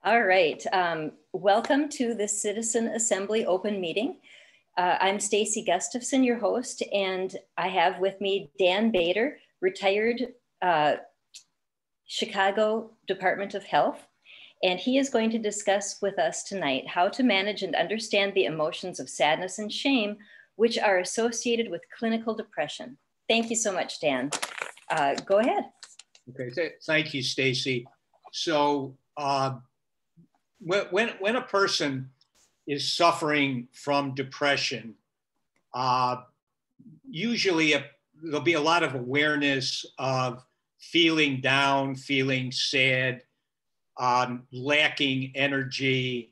All right. Welcome to the Citizen Assembly open meeting. I'm Stacy Gustafson, your host, and I have with me Dan Bader, retired Chicago Department of Health. And he is going to discuss with us tonight how to manage and understand the emotions of sadness and shame, which are associated with clinical depression. Thank you so much, Dan. Go ahead. Okay, thank you, Stacy. So when a person is suffering from depression, usually there'll be a lot of awareness of feeling down, feeling sad, lacking energy.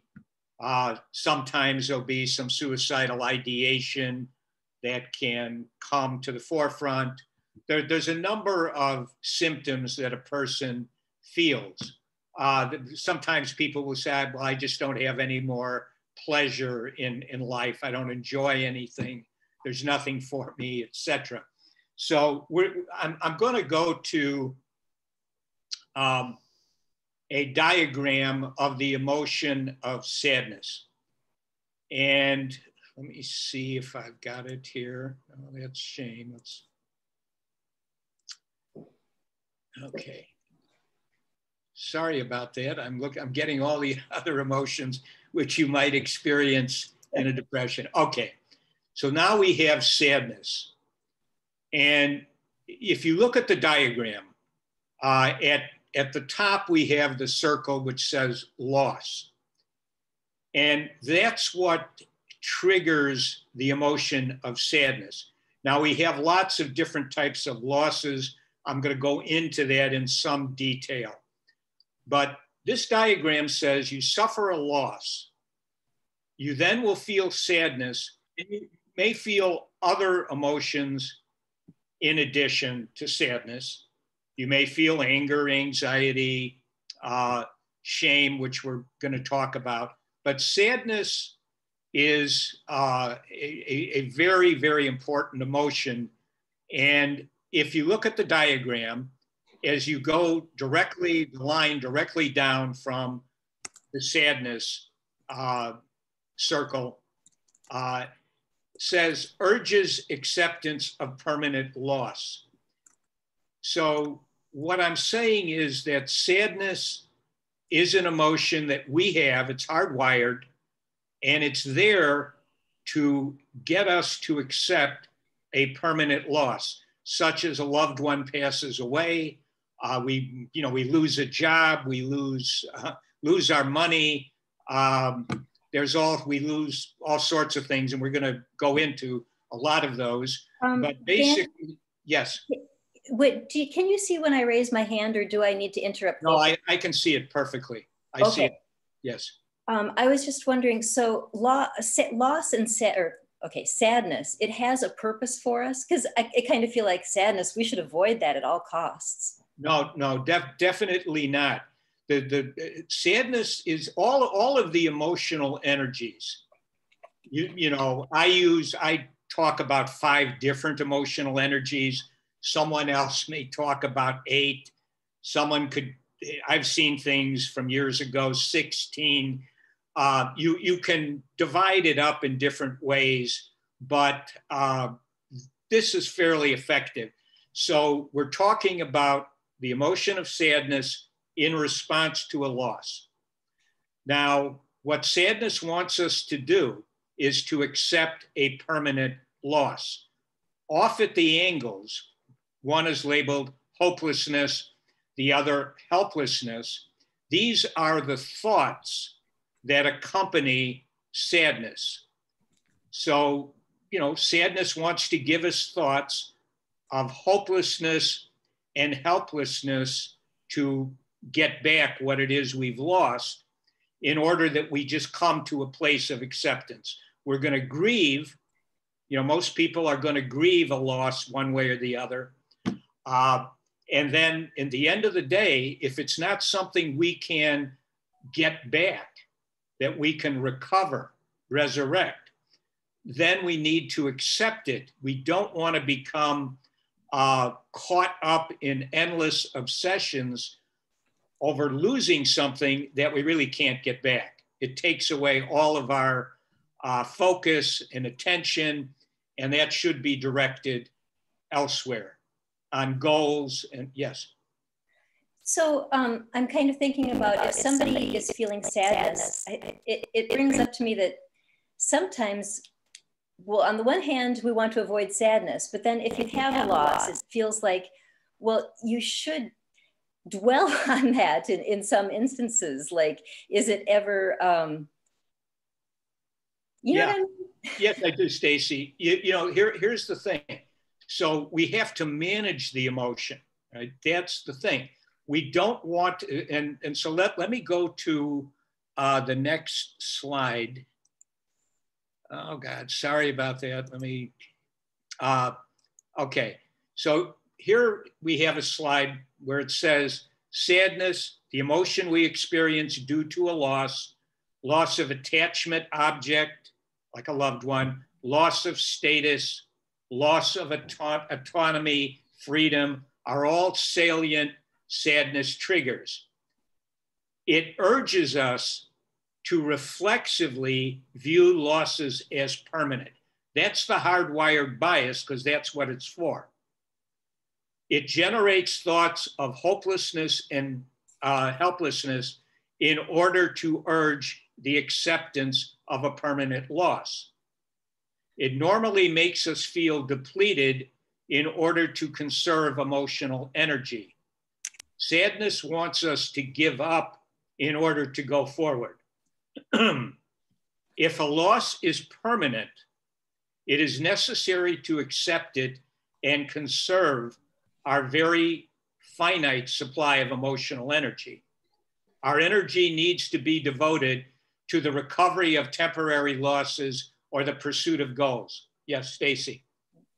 Sometimes there'll be some suicidal ideation that can come to the forefront. There's a number of symptoms that a person feels. Sometimes people will say, well, I just don't have any more pleasure in life. I don't enjoy anything. There's nothing for me, etc. So I'm going to go to a diagram of the emotion of sadness. And let me see if I've got it here. Oh, that's shame. Okay. Sorry about that. I'm getting all the other emotions which you might experience in a depression. Okay. So now we have sadness. And if you look at the diagram, at the top, we have the circle which says loss. And that's what triggers the emotion of sadness. Now, we have lots of different types of losses. I'm going to go into that in some detail. But this diagram says you suffer a loss. You then will feel sadness, and you may feel other emotions in addition to sadness. You may feel anger, anxiety, shame, which we're going to talk about. But sadness is a very, very important emotion. And if you look at the diagram, as you go the line directly down from the sadness circle, says urges acceptance of permanent loss. So what I'm saying is that sadness is an emotion that we have, it's hardwired, and it's there to get us to accept a permanent loss, such as a loved one passes away, we lose a job, we lose our money, we lose all sorts of things, and we're going to go into a lot of those. But basically, Dan, yes. Can you see when I raise my hand, or do I need to interrupt? No, I can see it perfectly. I see it. Yes. I was just wondering, so loss and sadness, it has a purpose for us? Because I kind of feel like sadness, we should avoid that at all costs. No, definitely not. The sadness is all of the emotional energies. I talk about 5 different emotional energies. Someone else may talk about 8. I've seen things from years ago, 16. You can divide it up in different ways, but this is fairly effective. So we're talking about the emotion of sadness in response to a loss. Now, what sadness wants us to do is to accept a permanent loss. Off at the angles, one is labeled hopelessness, the other helplessness. These are the thoughts that accompany sadness. So, sadness wants to give us thoughts of hopelessness and helplessness to get back what it is we've lost, in order that we just come to a place of acceptance. We're going to grieve. Most people are going to grieve a loss one way or the other. And then in the end of the day, if it's not something we can get back, that we can recover, resurrect, then we need to accept it. We don't want to become caught up in endless obsessions over losing something that we really can't get back. It takes away all of our focus and attention, and that should be directed elsewhere on goals. And yes. So I'm kind of thinking about if somebody is feeling sadness, it brings up to me that sometimes, well, on the one hand, we want to avoid sadness, but then if you have a loss, it feels like, well, you should dwell on that in some instances. Like, is it ever, you know what I mean? Yes, I do, Stacy. You know, here's the thing. So we have to manage the emotion, right? That's the thing. We don't want to, and so let me go to the next slide. Oh God, sorry about that. Let me, okay. So here we have a slide where it says sadness, the emotion we experience due to a loss, loss of attachment object, like a loved one, loss of status, loss of autonomy, freedom, are all salient sadness triggers. It urges us to reflexively view losses as permanent. That's the hardwired bias, because that's what it's for. It generates thoughts of hopelessness and helplessness in order to urge the acceptance of a permanent loss. It normally makes us feel depleted in order to conserve emotional energy. Sadness wants us to give up in order to go forward. If a loss is permanent, it is necessary to accept it and conserve our very finite supply of emotional energy. Our energy needs to be devoted to the recovery of temporary losses or the pursuit of goals. Yes, Stacy.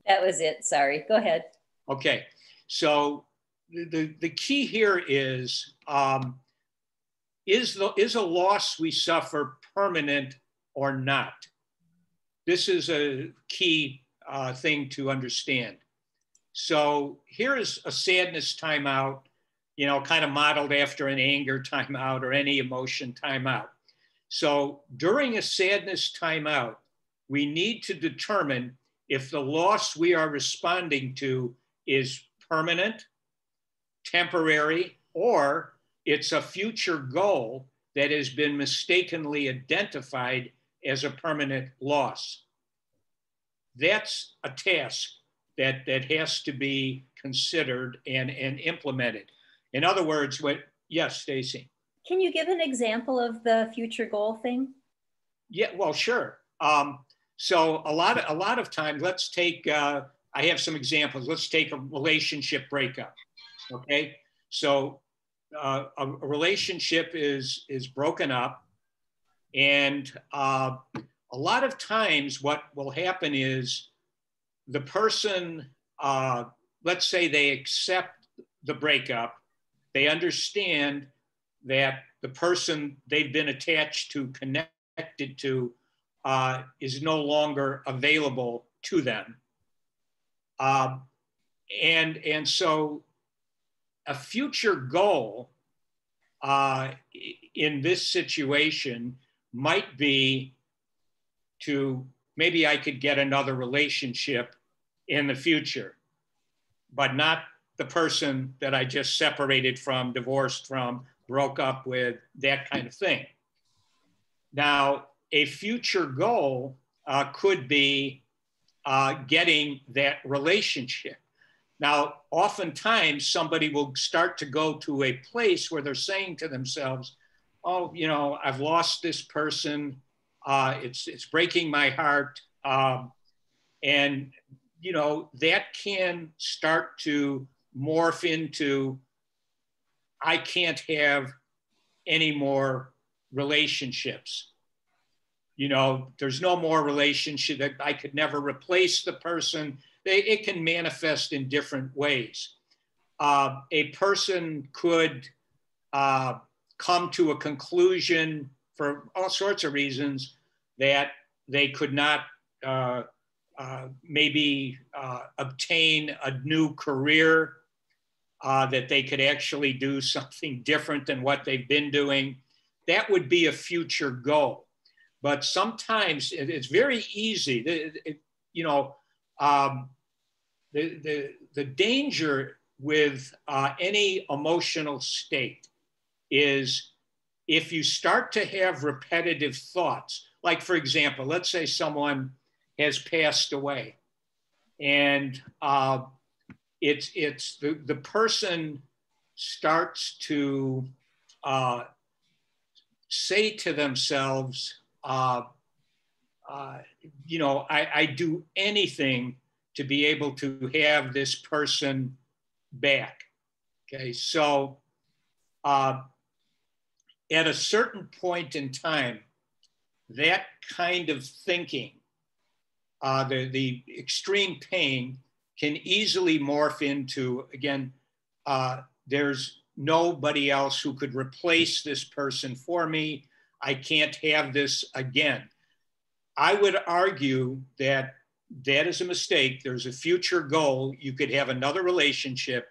That was it. Sorry. Go ahead. Okay. So the key here is a loss we suffer permanent or not? This is a key thing to understand. So here is a sadness timeout, you know, kind of modeled after an anger timeout or any emotion timeout. So during a sadness timeout, we need to determine if the loss we are responding to is permanent, temporary, or it's a future goal that has been mistakenly identified as a permanent loss. That's a task that has to be considered and implemented. In other words, yes, Stacy. Can you give an example of the future goal thing? Yeah, well, sure. So a lot of times, let's take, I have some examples. Let's take a relationship breakup, okay? So a relationship is broken up, and a lot of times what will happen is the person, let's say they accept the breakup, they understand that the person they've been attached to, connected to, is no longer available to them. And so a future goal in this situation might be to, maybe I could get another relationship in the future, but not the person that I just separated from, divorced from, broke up with, that kind of thing. Now, a future goal could be getting that relationship. Now, oftentimes somebody will start to go to a place where they're saying to themselves, oh, you know, I've lost this person. It's breaking my heart. And, you know, that can start to morph into, I can't have any more relationships. You know, there's no more relationship, that I could never replace the person. It can manifest in different ways. A person could come to a conclusion for all sorts of reasons that they could not maybe obtain a new career, that they could actually do something different than what they've been doing. That would be a future goal. But sometimes it's very easy. The danger with any emotional state is if you start to have repetitive thoughts, like for example, let's say someone has passed away, and the person starts to say to themselves, I do anything to be able to have this person back. Okay, so at a certain point in time, that kind of thinking, the extreme pain can easily morph into, again, there's nobody else who could replace this person for me. I can't have this again. I would argue that that is a mistake. There's a future goal. You could have another relationship,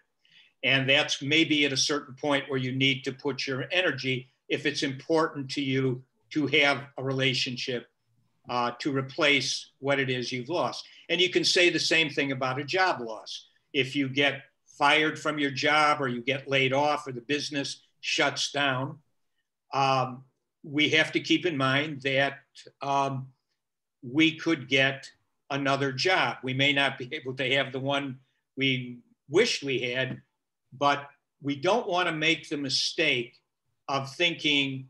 and that's maybe at a certain point where you need to put your energy, if it's important to you to have a relationship to replace what it is you've lost. And you can say the same thing about a job loss. If you get fired from your job, or you get laid off, or the business shuts down, we have to keep in mind that we could get another job. We may not be able to have the one we wished we had, but we don't want to make the mistake of thinking,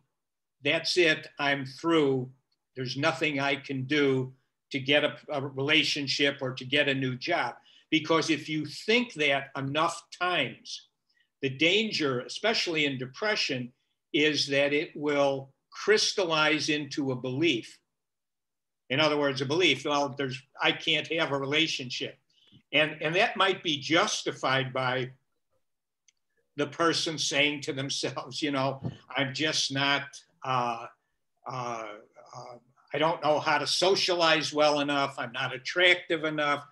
that's it, I'm through, there's nothing I can do to get a relationship or to get a new job. Because if you think that enough times, the danger, especially in depression, is that it will crystallize into a belief. In other words, a belief, well, I can't have a relationship. And that might be justified by the person saying to themselves, I'm just not, I don't know how to socialize well enough. I'm not attractive enough.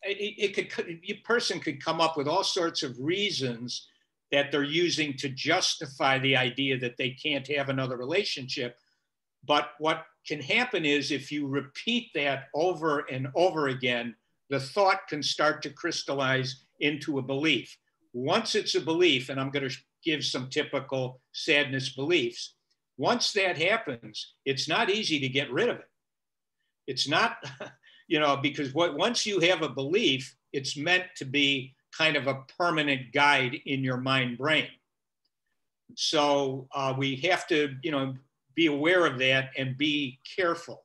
A person could come up with all sorts of reasons that they're using to justify the idea that they can't have another relationship. But what can happen is, if you repeat that over and over again, the thought can start to crystallize into a belief. Once it's a belief, and I'm going to give some typical sadness beliefs, once that happens, it's not easy to get rid of it. It's not, because once you have a belief, it's meant to be kind of a permanent guide in your mind brain. So we have to, be aware of that and be careful.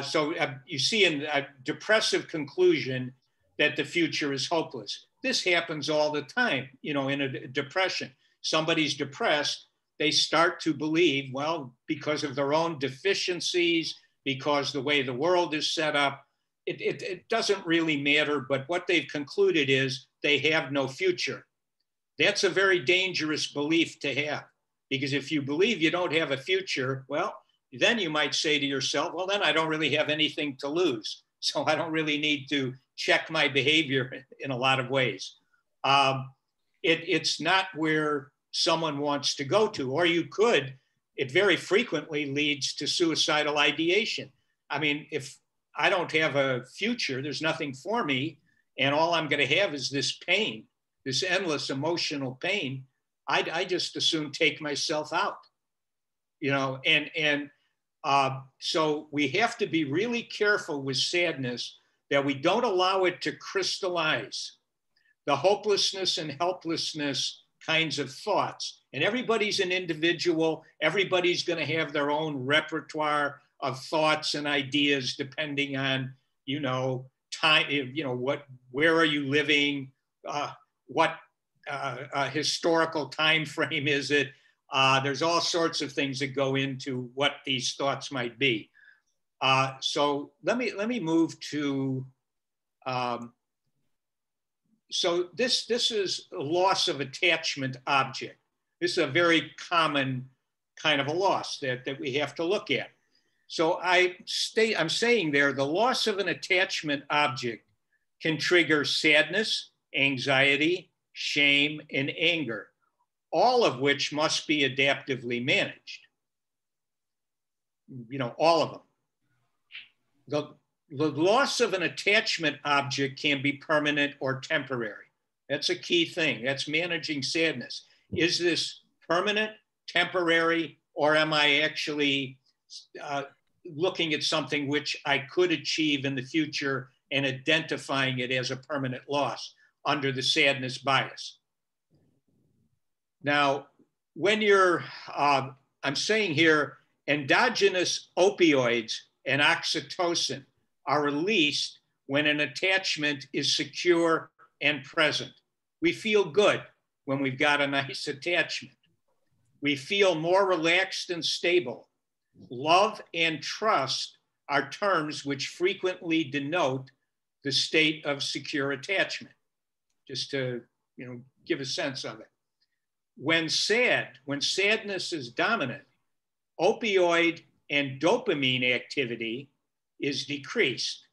So you see in a depressive conclusion that the future is hopeless. This happens all the time, in a depression. Somebody's depressed, they start to believe, well, because of their own deficiencies, because the way the world is set up, it doesn't really matter, but what they've concluded is they have no future. That's a very dangerous belief to have, because if you believe you don't have a future, well, then you might say to yourself, well, then I don't really have anything to lose. So I don't really need to check my behavior in a lot of ways. It's not where someone wants to go to, or you could, it very frequently leads to suicidal ideation. I mean, if I don't have a future, there's nothing for me, and all I'm going to have is this pain, this endless emotional pain, I just as soon take myself out, so we have to be really careful with sadness that we don't allow it to crystallize the hopelessness and helplessness kinds of thoughts. And everybody's an individual. Everybody's going to have their own repertoire of thoughts and ideas depending on, time, where are you living? What historical time frame is it? There's all sorts of things that go into what these thoughts might be. So let me move to, so this is a loss of attachment object. This is a very common kind of a loss that we have to look at. So I'm saying there, the loss of an attachment object can trigger sadness, anxiety, shame, and anger, all of which must be adaptively managed. All of them. The loss of an attachment object can be permanent or temporary. That's a key thing. That's managing sadness. Is this permanent, temporary, or am I actually looking at something which I could achieve in the future and identifying it as a permanent loss under the sadness bias? Now, when I'm saying here, endogenous opioids and oxytocin are released when an attachment is secure and present. We feel good when we've got a nice attachment. We feel more relaxed and stable. Love and trust are terms which frequently denote the state of secure attachment, just to give a sense of it. When sadness is dominant, opioid and dopamine activity is decreased.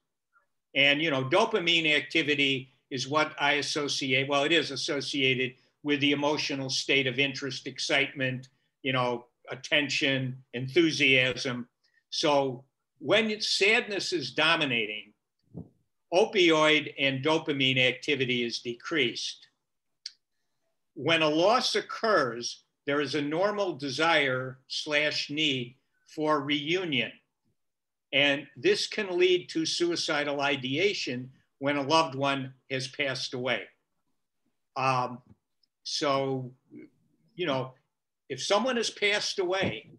And dopamine activity is what I associate, well, it is associated with the emotional state of interest, excitement, attention, enthusiasm. So when sadness is dominating, opioid and dopamine activity is decreased. When a loss occurs, there is a normal desire/need for reunion. And this can lead to suicidal ideation when a loved one has passed away. So, if someone has passed away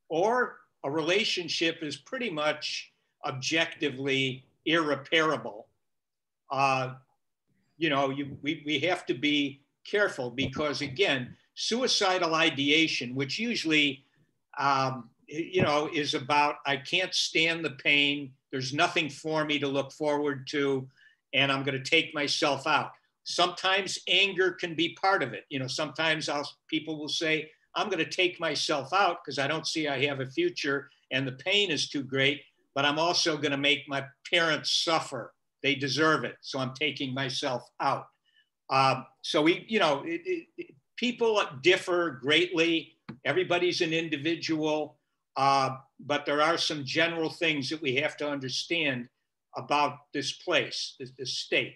or a relationship is pretty much objectively irreparable, we have to be careful because, again, suicidal ideation, which usually, is about, I can't stand the pain, there's nothing for me to look forward to, and I'm going to take myself out. Sometimes anger can be part of it. Sometimes people will say, I'm going to take myself out because I don't see I have a future and the pain is too great, but I'm also going to make my parents suffer. They deserve it. So I'm taking myself out. People differ greatly. Everybody's an individual, but there are some general things that we have to understand about this place, this state.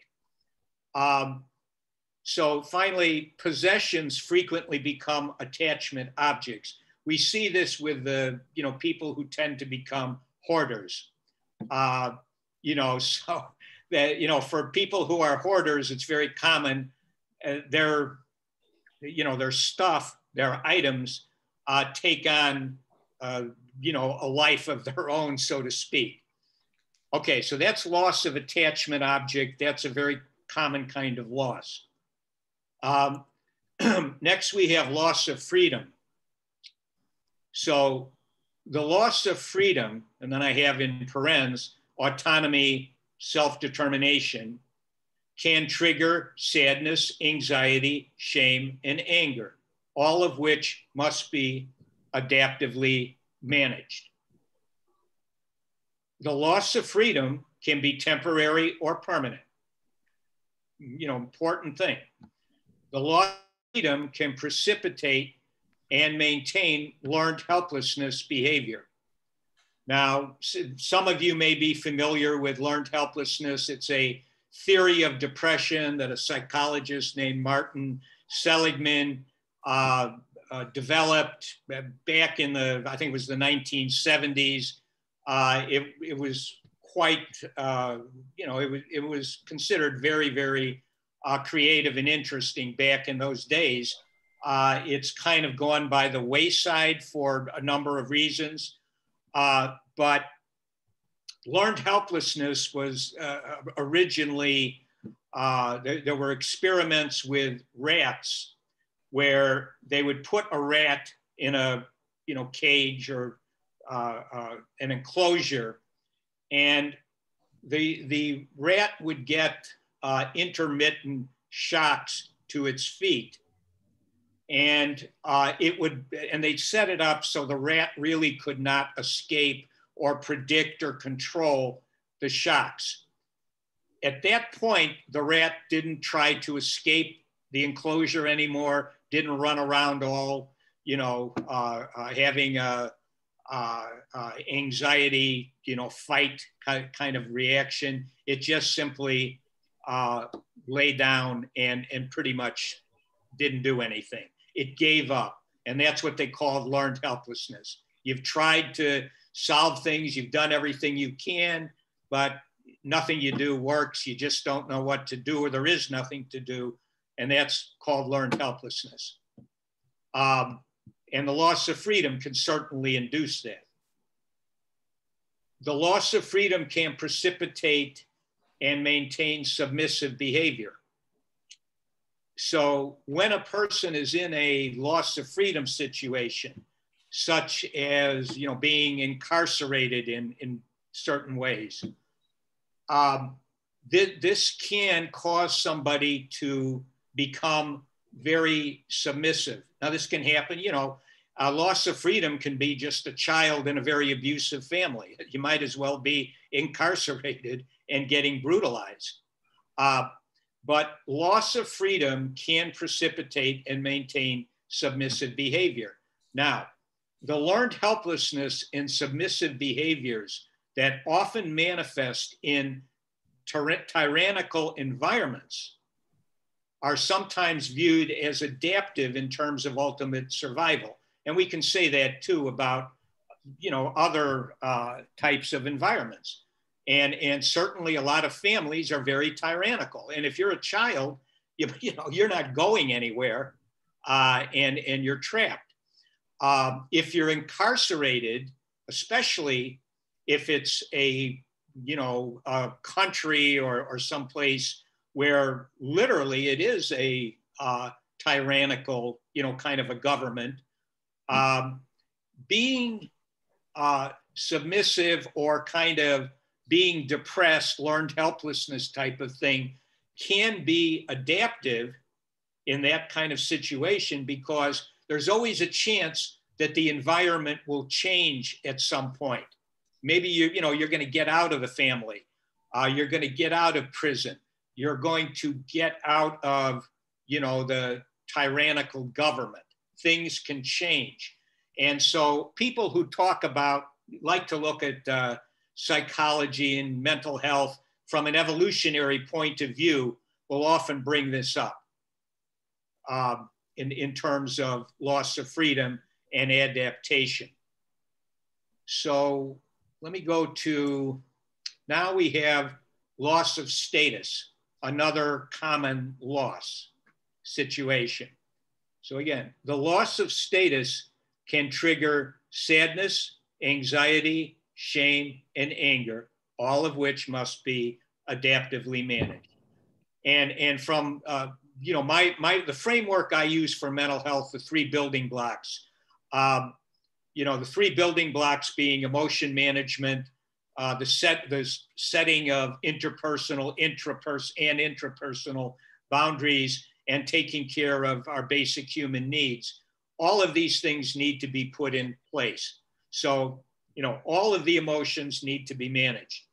So finally, possessions frequently become attachment objects. We see this with the people who tend to become hoarders. So that for people who are hoarders, it's very common. Their stuff, their items, take on a life of their own, so to speak. Okay, so that's loss of attachment object. That's a very common kind of loss. Next, we have loss of freedom. So the loss of freedom, and then I have in parentheses, autonomy, self-determination, can trigger sadness, anxiety, shame, and anger, all of which must be adaptively managed. The loss of freedom can be temporary or permanent. Important thing. The loss of freedom can precipitate and maintain learned helplessness behavior. Now, some of you may be familiar with learned helplessness. It's a theory of depression that a psychologist named Martin Seligman developed back in I think it was the 1970s. It was quite, it was considered very, very creative and interesting back in those days. It's kind of gone by the wayside for a number of reasons. But learned helplessness was originally, there were experiments with rats where they would put a rat in a cage or an enclosure, and the rat would get intermittent shocks to its feet. And they'd set it up so the rat really could not escape or predict or control the shocks. At that point, the rat didn't try to escape the enclosure anymore, didn't run around all, having anxiety, fight kind of reaction. It just simply lay down and pretty much didn't do anything. It gave up. And that's what they call learned helplessness. You've tried to solve things, you've done everything you can, but nothing you do works. You just don't know what to do, or there is nothing to do. And that's called learned helplessness. And the loss of freedom can certainly induce that. The loss of freedom can precipitate and maintain submissive behavior. So when a person is in a loss of freedom situation, such as being incarcerated in certain ways, this can cause somebody to become very submissive. Now, this can happen, a loss of freedom can be just a child in a very abusive family. You might as well be incarcerated and getting brutalized. But loss of freedom can precipitate and maintain submissive behavior. Now, the learned helplessness and submissive behaviors that often manifest in tyrannical environments are sometimes viewed as adaptive in terms of ultimate survival. And we can say that too about, other types of environments. And certainly a lot of families are very tyrannical. And if you're a child, you're not going anywhere, and you're trapped. If you're incarcerated, especially if it's a country or someplace where literally it is a tyrannical, kind of a government, being submissive or kind of being depressed, learned helplessness type of thing can be adaptive in that kind of situation, because there's always a chance that the environment will change at some point. Maybe you're going to get out of the family. You're going to get out of prison. You're going to get out of, the tyrannical government. Things can change. And so people who like to look at psychology and mental health from an evolutionary point of view will often bring this up in terms of loss of freedom and adaptation. So let me go to, now we have loss of status, another common loss situation. So again, the loss of status can trigger sadness, anxiety, shame, and anger, all of which must be adaptively managed. And from the framework I use for mental health, the three building blocks, the three building blocks being emotion management, the setting of interpersonal, and intrapersonal boundaries, and taking care of our basic human needs. All of these things need to be put in place. So, all of the emotions need to be managed.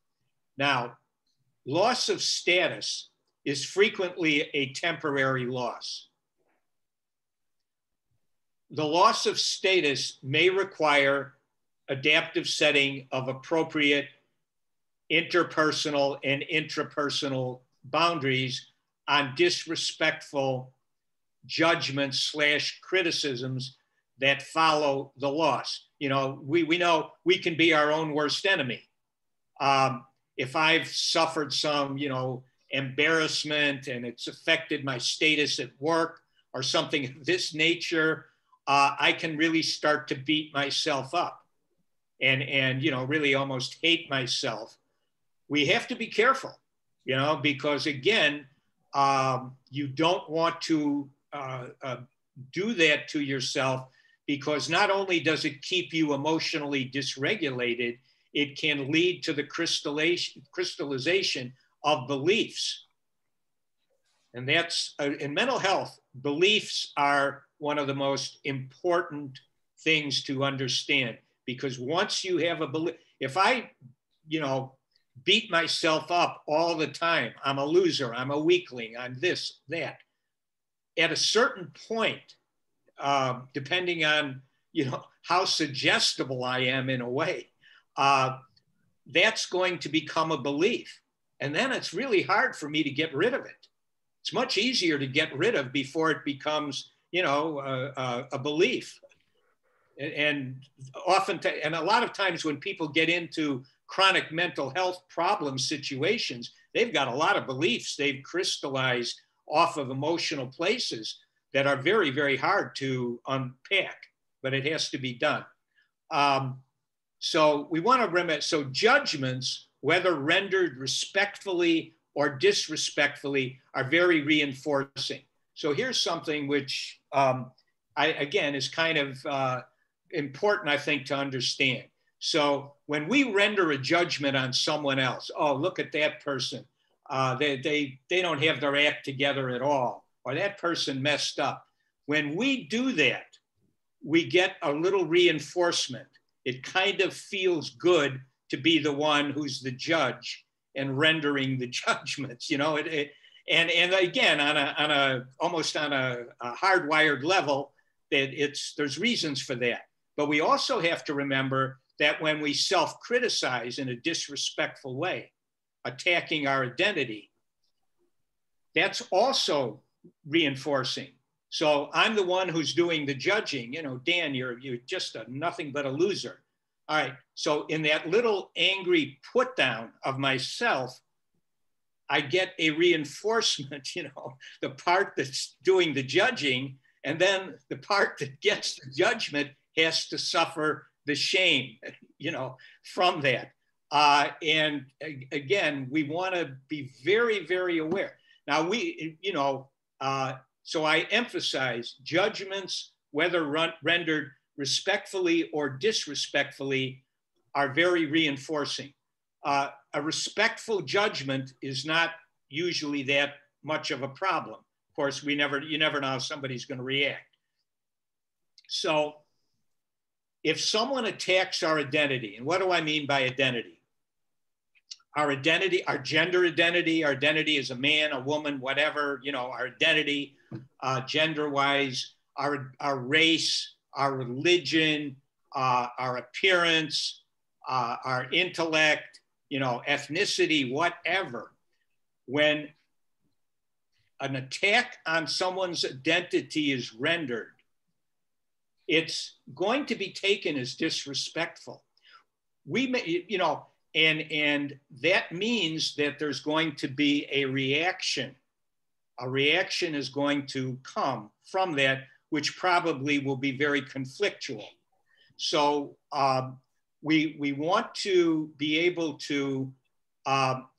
Now, loss of status is frequently a temporary loss. The loss of status may require adaptive setting of appropriate interpersonal and intrapersonal boundaries on disrespectful judgments / criticisms that follow the loss. We know we can be our own worst enemy. If I've suffered some, embarrassment and it's affected my status at work or something of this nature, I can really start to beat myself up and really almost hate myself. We have to be careful, because again, you don't want to do that to yourself, because not only does it keep you emotionally dysregulated, it can lead to the crystallization of beliefs. And that's, in mental health, beliefs are one of the most important things to understand, because once you have a belief, if I, beat myself up all the time, I'm a loser, I'm a weakling, I'm this, that. at a certain point, depending on, how suggestible I am in a way, that's going to become a belief. And then it's really hard for me to get rid of it. It's much easier to get rid of before it becomes, a belief. And often, and a lot of times when people get into chronic mental health problem situations, they've got a lot of beliefs they've crystallized off of emotional places that are very, very hard to unpack, but it has to be done. So we want to remember, so judgments, whether rendered respectfully or disrespectfully, are very reinforcing. So here's something which, again, is kind of important, I think, to understand. So when we render a judgment on someone else, oh, look at that person. They don't have their act together at all, or that person messed up. When we do that, we get a little reinforcement. It kind of feels good to be the one who's the judge and rendering the judgments, and again, almost on a hardwired level, that there's reasons for that. But we also have to remember that when we self-criticize in a disrespectful way, attacking our identity, that's also reinforcing. So I'm the one who's doing the judging. Dan, you're just nothing but a loser. All right. So in that little angry put down of myself, I get a reinforcement, the part that's doing the judging, and then the part that gets the judgment has to suffer the shame, from that. And again, we want to be very, very aware. Now so I emphasize judgments, whether rendered respectfully or disrespectfully, are very reinforcing. A respectful judgment is not usually that much of a problem. Of course, you never know how somebody's going to react. So if someone attacks our identity, and what do I mean by identity? Our identity, our gender identity, our identity as a man, a woman, whatever, our identity, gender-wise, our race, our religion, our appearance, our intellect, ethnicity, whatever. When an attack on someone's identity is rendered, it's going to be taken as disrespectful. We may, and that means that there's going to be a reaction. A reaction is going to come from that, which probably will be very conflictual. So we want to be able to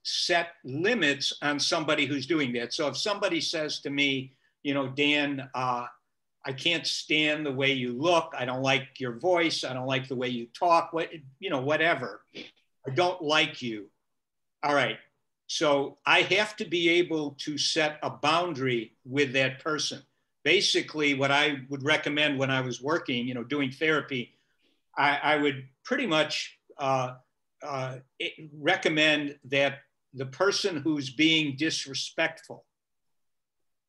set limits on somebody who's doing that. So if somebody says to me, Dan, I can't stand the way you look. I don't like your voice. I don't like the way you talk. Whatever. I don't like you. All right. So I have to be able to set a boundary with that person. Basically, what I would recommend when I was working, doing therapy, I would pretty much recommend that the person who's being disrespectful,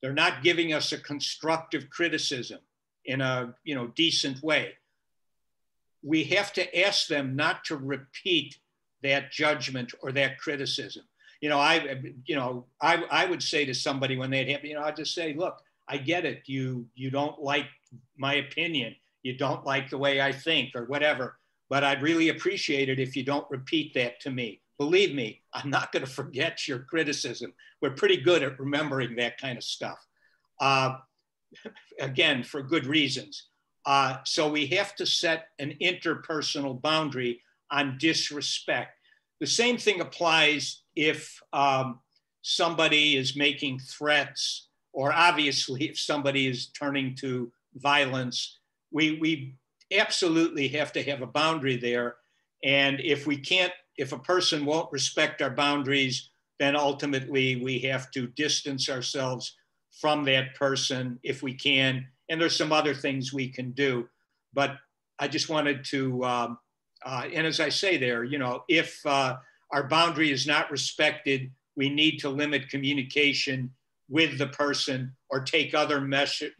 they're not giving us a constructive criticism in a decent way. We have to ask them not to repeat that judgment or that criticism. I would say to somebody when they'd have, I'd just say, look, I get it. You don't like my opinion. You don't like the way I think or whatever, but I'd really appreciate it if you don't repeat that to me. Believe me, I'm not going to forget your criticism. We're pretty good at remembering that kind of stuff. Again, for good reasons. So we have to set an interpersonal boundary on disrespect. The same thing applies if somebody is making threats, or obviously if somebody is turning to violence. We absolutely have to have a boundary there. And if a person won't respect our boundaries, then ultimately we have to distance ourselves from that person if we can. And there's some other things we can do. But I just wanted to, and as I say there, if our boundary is not respected, we need to limit communication with the person or take other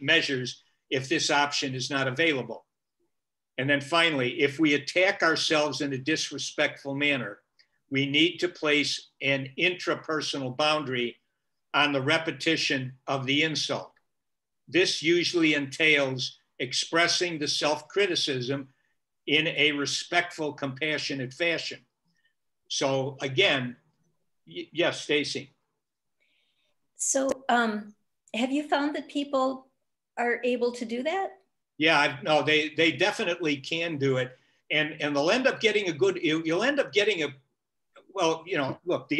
measures if this option is not available. And then finally, if we attack ourselves in a disrespectful manner, we need to place an intrapersonal boundary on the repetition of the insult. This usually entails expressing the self-criticism in a respectful, compassionate fashion. So again, yes, Stacy. So have you found that people are able to do that? Yeah, no, they definitely can do it. And they'll end up getting you'll end up getting well, you know, look,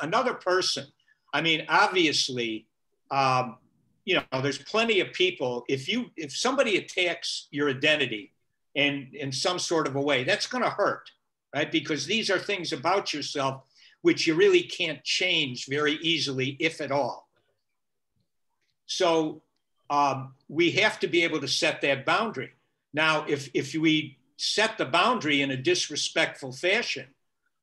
another person, I mean, obviously, you know, there's plenty of people, if somebody attacks your identity in some sort of a way, that's going to hurt, right? Because these are things about yourself which you really can't change very easily, if at all. So we have to be able to set that boundary. Now, if we set the boundary in a disrespectful fashion,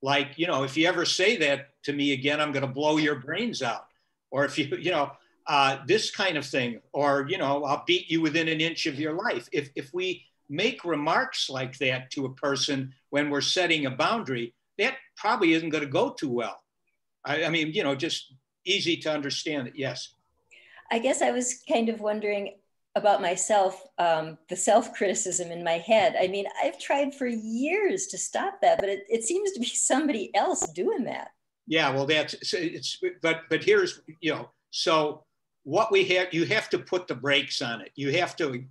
like, you know, if you ever say that to me again, I'm going to blow your brains out. Or if you know, this kind of thing, or, you know, I'll beat you within an inch of your life. If we make remarks like that to a person when we're setting a boundary, that probably isn't going to go too well. I mean, you know, just easy to understand it. Yes. I guess I was kind of wondering about myself, the self-criticism in my head. I mean, I've tried for years to stop that, but it seems to be somebody else doing that. Yeah, well, but here's, you know, so what you have to put the brakes on it. You have to,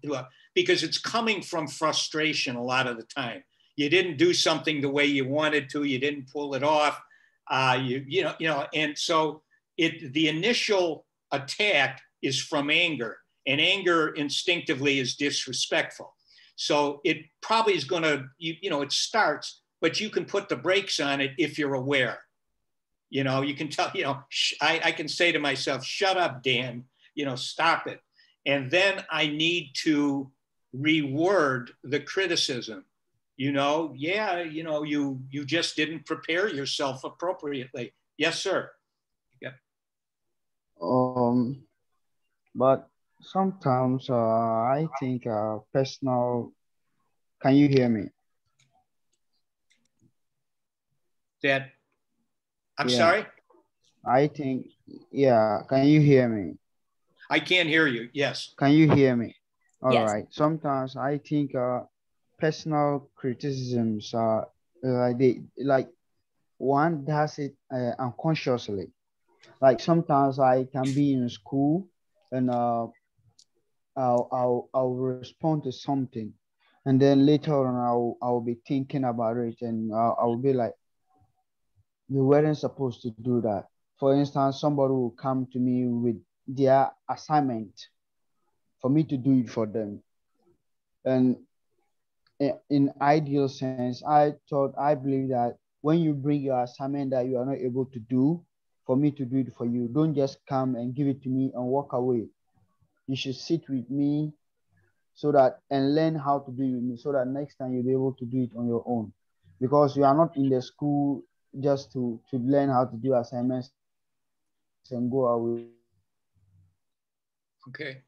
because it's coming from frustration a lot of the time. You didn't do something the way you wanted to, you didn't pull it off, you know, and so the initial attack is from anger, and anger instinctively is disrespectful. So it probably is going to, you know, it starts, but you can put the brakes on it if you're aware. You know, you can tell, you know, I can say to myself, shut up, Dan, you know, stop it. And then I need to reword the criticism. You know, yeah, you know, you just didn't prepare yourself appropriately. Yes, sir. Yeah. But sometimes I think personal. Can you hear me? I'm sorry? I think, yeah. Can you hear me? I can't hear you. Yes. Can you hear me? All yes. right. Sometimes I think personal criticisms are like one does it unconsciously. Like sometimes I can be in school and I'll respond to something, and then later on I'll be thinking about it, and I'll be like, you weren't supposed to do that. For instance, somebody will come to me with their assignment for me to do it for them, and in ideal sense, I believe that when you bring your assignment that you are not able to do, for me to do it for you, don't just come and give it to me and walk away. You should sit with me and learn how to do it with me, so that next time you'll be able to do it on your own, because you are not in the school just to learn how to do assignments and go away. Okay.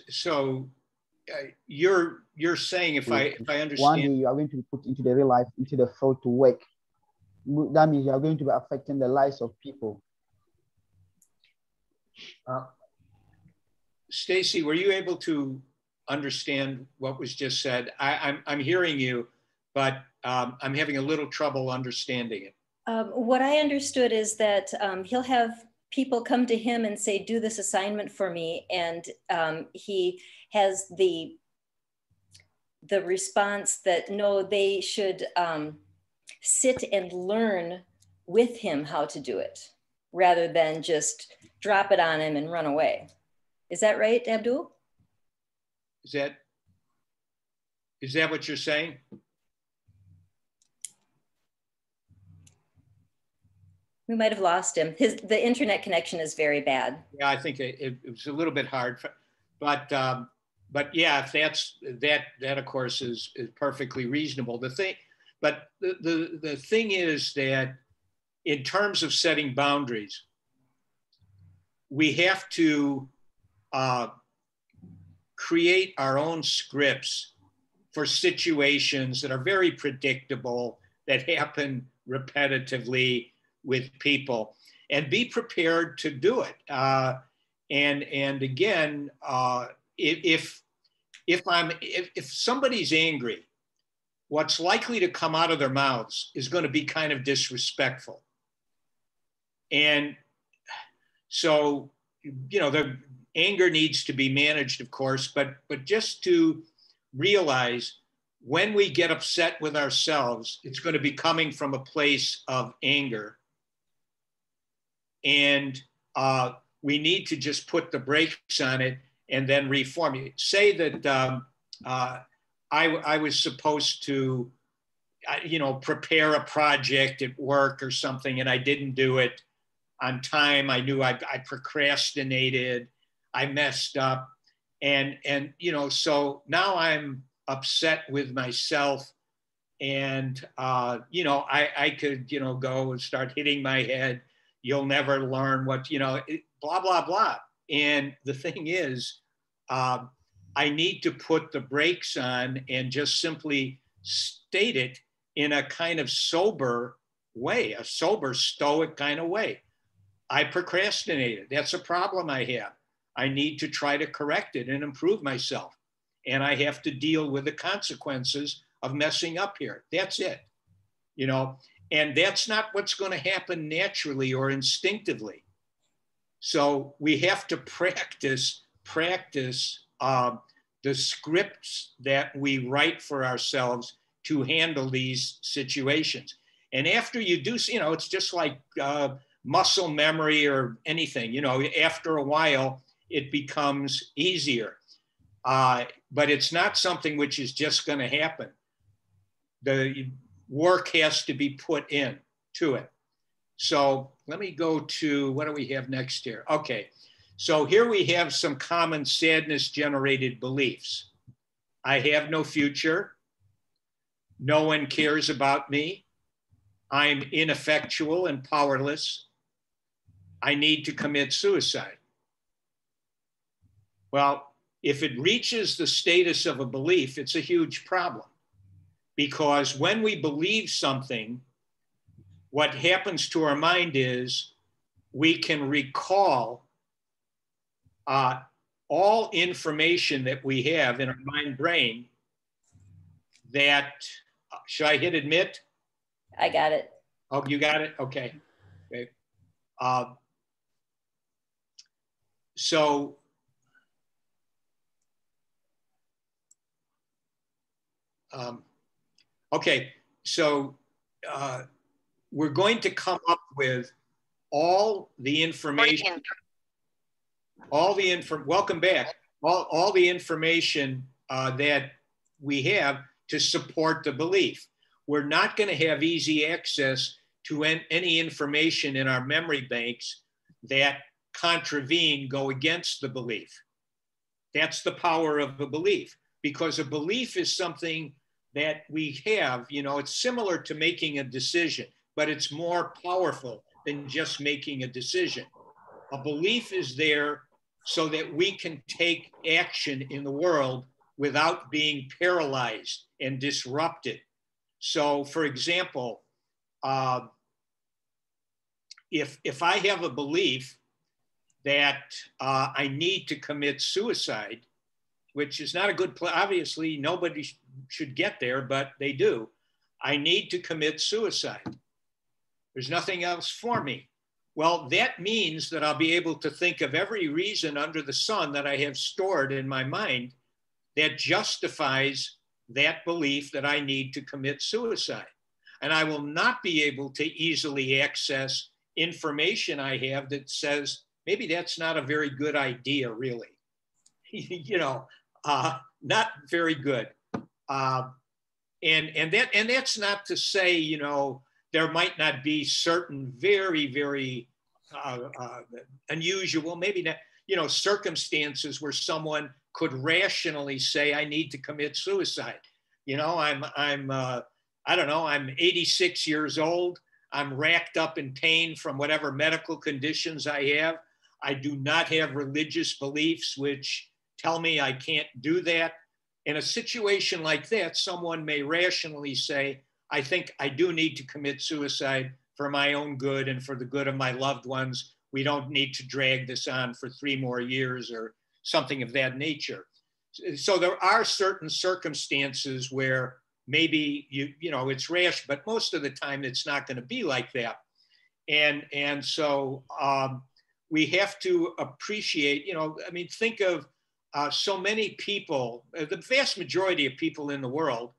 So you're saying, if I understand, one day you are going to be put into the real life, into the field to work. That means you are going to be affecting the lives of people. Stacy, were you able to understand what was just said? I'm hearing you, but I'm having a little trouble understanding it. What I understood is that he'll have people come to him and say, do this assignment for me. And he has the response that no, they should sit and learn with him how to do it, rather than just drop it on him and run away. Is that right, Abdul? Is that what you're saying? We might have lost him. The internet connection is very bad. Yeah, I think it was a little bit hard, but yeah, if that of course is perfectly reasonable. The thing is that in terms of setting boundaries, we have to create our own scripts for situations that are very predictable, that happen repetitively with people, and be prepared to do it. And again, if somebody's angry, what's likely to come out of their mouths is going to be kind of disrespectful. And so, the anger needs to be managed, of course, but just to realize when we get upset with ourselves, it's going to be coming from a place of anger. And we need to just put the brakes on it and then reform it. Say that I was supposed to, prepare a project at work or something, and I didn't do it on time. I knew I procrastinated, I messed up. And so now I'm upset with myself, and, I could, go and start hitting my head. You'll never learn what, blah, blah, blah. And the thing is, I need to put the brakes on and just simply state it in a kind of sober way, a sober, stoic kind of way. I procrastinated. That's a problem I have. I need to try to correct it and improve myself. And I have to deal with the consequences of messing up here. That's it. And that's not what's going to happen naturally or instinctively. So we have to practice the scripts that we write for ourselves to handle these situations. And after you do, it's just like muscle memory or anything, after a while, it becomes easier. But it's not something which is just going to happen. The work has to be put in to it. So let me go to, what do we have next here? Okay, so here we have some common sadness generated beliefs. I have no future. No one cares about me. I'm ineffectual and powerless. I need to commit suicide. Well, if it reaches the status of a belief, it's a huge problem. Because when we believe something, what happens to our mind is we can recall all information that we have in our mind brain that, should I hit admit? I got it. Oh, you got it? Okay. So we're going to come up with all the information, welcome back, all the information that we have to support the belief. We're not going to have easy access to any information in our memory banks that contravene, go against the belief. That's the power of a belief, because a belief is something that we have, it's similar to making a decision, but it's more powerful than just making a decision. A belief is there so that we can take action in the world without being paralyzed and disrupted. So, for example, if I have a belief that I need to commit suicide, which is not a good place, obviously nobody should get there, but they do. I need to commit suicide. There's nothing else for me. Well, that means that I'll be able to think of every reason under the sun that I have stored in my mind that justifies that belief that I need to commit suicide. And I will not be able to easily access information I have that says, maybe that's not a very good idea, really. Not very good. And that's not to say, there might not be certain very, very unusual, maybe not, circumstances where someone could rationally say, I need to commit suicide. I don't know, I'm 86 years old. I'm racked up in pain from whatever medical conditions I have. I do not have religious beliefs which tell me I can't do that. In a situation like that, someone may rationally say, I think I do need to commit suicide for my own good and for the good of my loved ones. We don't need to drag this on for 3 more years or something of that nature. So there are certain circumstances where maybe you know it's rash, but most of the time it's not going to be like that. And so we have to appreciate, you know, I mean, think of so many people, the vast majority of people in the world,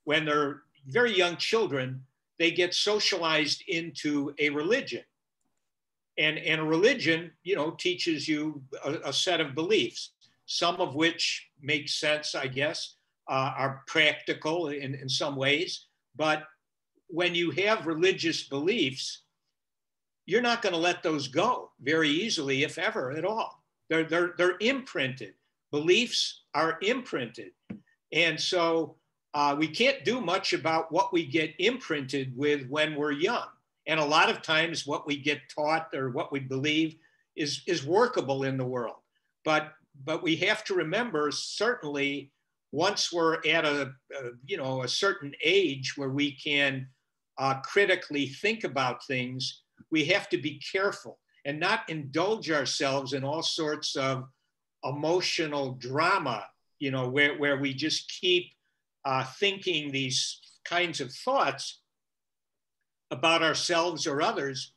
when they're very young children, they get socialized into a religion. And a religion, you know, teaches you a set of beliefs, some of which make sense, I guess, are practical in some ways. But when you have religious beliefs, you're not going to let those go very easily, if ever at all. They're imprinted. Beliefs are imprinted. And so we can't do much about what we get imprinted with when we're young. And a lot of times what we get taught or what we believe is workable in the world. But we have to remember, certainly, once we're at a certain age where we can critically think about things, we have to be careful and not indulge ourselves in all sorts of emotional drama, you know, where we just keep thinking these kinds of thoughts about ourselves or others,